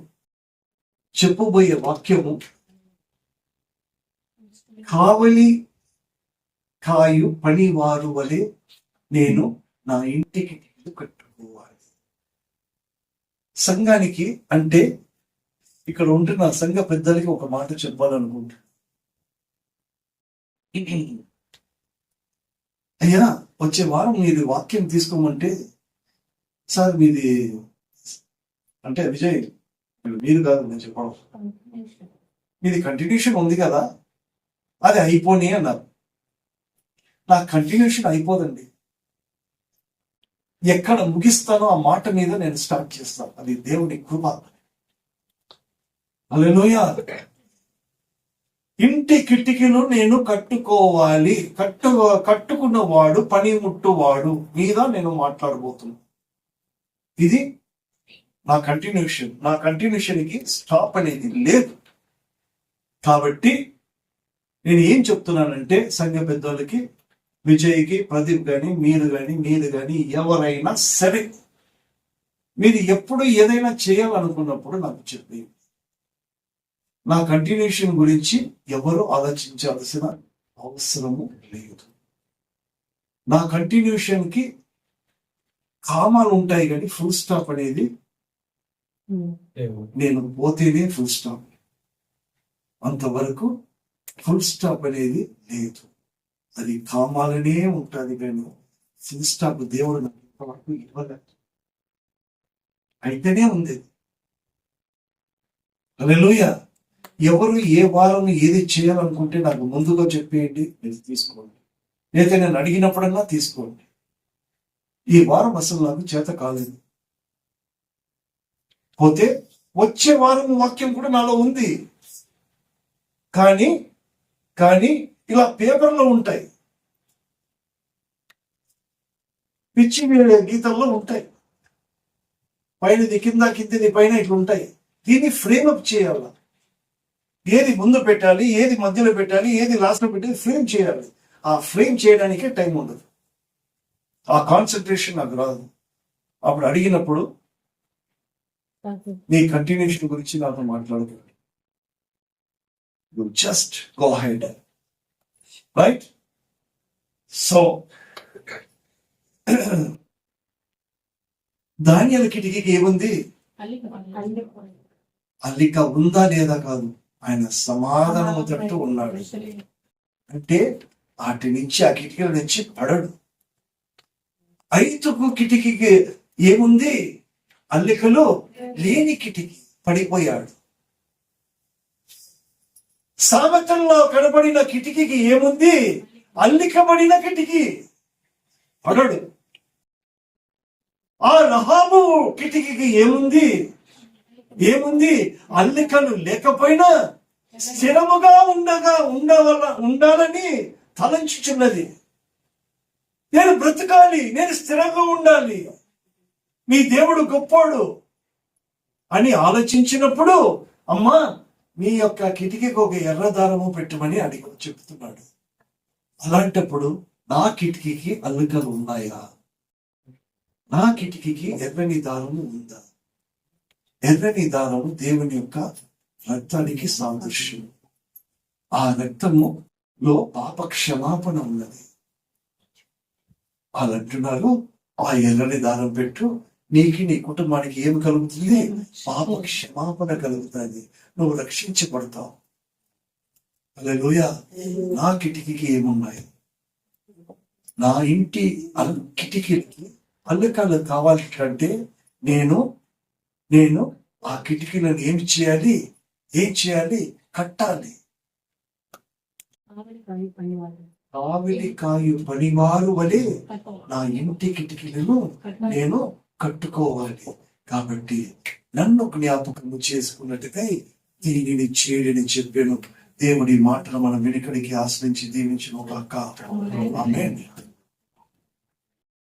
చెప్పబోయే వాక్యము కావలి కాయు పనివారు వలె నేను నా ఇంటికి ఇల్లు కట్టుకోవాలి. సంఘానికి అంటే ఇక్కడ ఉంటున్న సంఘ పెద్దలకి ఒక మాట చెప్పాలనుకుంటా. అయ్యా, వచ్చే వారం మీది వాక్యం తీసుకోమంటే, సార్ మీది అంటే విజయ్ మీరు కాదు నేను చెప్పడం, మీది కంటిన్యూషన్ ఉంది కదా, అది అయిపోని అన్నారు. నా కంటిన్యూషన్ అయిపోదండి. ఎక్కడ ముగిస్తానో ఆ మాట మీద నేను స్టార్ట్ చేస్తాను. అది దేవుని కృప. హల్లెలూయా. ఇంటి కిటికీలు నేను కట్టుకోవాలి. కట్టుకున్నవాడు పనిముట్టువాడు మీద నేను మాట్లాడబోతున్నా. ఇది నా కంటిన్యూషన్. నా కంటిన్యూషన్కి స్టాప్ అనేది లేదు. కాబట్టి నేను ఏం చెప్తున్నానంటే సంఘ పెద్దలకి, విజయ్కి, ప్రదీప్ కానీ మీరు కానీ ఎవరైనా సరే, మీరు ఎప్పుడు ఏదైనా చేయాలనుకున్నప్పుడు నాకు చెప్పి, నా కంటిన్యూషన్ గురించి ఎవరు ఆలోచించాల్సిన అవసరము లేదు. నా కంటిన్యూషన్కి కామాలు ఉంటాయి కానీ ఫుల్ స్టాప్ అనేది నేను పోతేనే ఫుల్ స్టాప్. అంతవరకు ఫుల్ స్టాప్ అనేది లేదు. అది కామాలనే ఉంటుంది కానీ ఫుల్ స్టాప్ దేవుడు నాకు ఇంతవరకు ఇవ్వలేదు. అయితేనే ఉంది. హల్లెలూయా. ఎవరు ఏ వారం ఏది చేయాలనుకుంటే నాకు ముందుగా చెప్పేయండి, మీరు తీసుకోండి. లేదా నేను అడిగినప్పుడన్నా తీసుకోండి. ఈ వారం అసలు నాకు చేత కాలేదు. పోతే వచ్చే వారం వాక్యం కూడా నాలో ఉంది. కానీ ఇలా పేపర్లో ఉంటాయి, పిచ్చి గీతల్లో ఉంటాయి, పైనది కింద, కిందది పైన ఇట్లా ఉంటాయి. దీన్ని ఫ్రేమ్ అప్ చేయాల. ఏది ముందు పెట్టాలి, ఏది మధ్యలో పెట్టాలి, ఏది లాస్ట్లో పెట్టాలి, ఫ్రేమ్ చేయాలి. ఆ ఫ్రేమ్ చేయడానికే టైం ఉండదు. ఆ కాన్సన్ట్రేషన్ నాకు రాదు. అప్పుడు అడిగినప్పుడు నీ కంటిన్యూషన్ గురించి నాతో మాట్లాడుతుంది. You just go ahead. Right? So, దానియేలు కిటికీకి ఏముంది? అల్లిక ఉందా లేదా కాదు, ఆయన సమాధానము తట్టు ఉన్నాడు. అంటే వాటి నుంచి, ఆ కిటికీల నుంచి పడడు. ఐతుకు కిటికీకి ఏముంది? అల్లికలో లేని కిటికీ, పడిపోయాడు. సామెతల్లో కనబడిన కిటికీకి ఏముంది? అల్లికబడిన కిటికీ, పడడు. ఆ రహాబు కిటికీకి ఏముంది? అల్లికలు లేకపోయినా స్థిరముగా ఉండాలని తలంచుచున్నది. నేను బ్రతకాలి, నేను స్థిరంగా ఉండాలి, మీ దేవుడు గొప్పోడు అని ఆలోచించినప్పుడు, అమ్మా మీ యొక్క కిటికీకి ఒక ఎర్ర దారము పెట్టమని చెప్తున్నాడు. అలాంటప్పుడు నా కిటికీకి అల్లికలు ఉన్నాయా? నా కిటికీకి ఎర్రని దారము ఉందా? ఎర్రని దారము దేవుని యొక్క రక్తానికి సాదృశ్యం. ఆ రక్తములో పాప క్షమాపణ ఉన్నది. వాళ్ళు అంటున్నారు, ఆ ఎర్రని దారం పెట్టు, నీకు నీ కుటుంబానికి ఏమి కలుగుతుంది? పాప క్షమాపణ కలుగుతుంది, నువ్వు రక్షించబడతావు. హల్లెలూయా. నా కిటికీకి ఏమున్నాయి? నా ఇంటి కిటికీలకి అల్లికలు కావాలి అంటే నేను ఆ కిటికీలను ఏం చేయాలి? కట్టాలి. ఆవిలి కాయు పనివారు వలె నా ఇంటి కిటికీలను నేను కట్టుకోవాలి. కాబట్టి నన్ను జ్ఞాపకము చేసుకున్నట్టుగా దీనిని చేయడని చెప్పాను. దేవుడి మాటలు మనం వెనుకడికి ఆశ్రయించి దీవించిన ఒక ఆమేన్.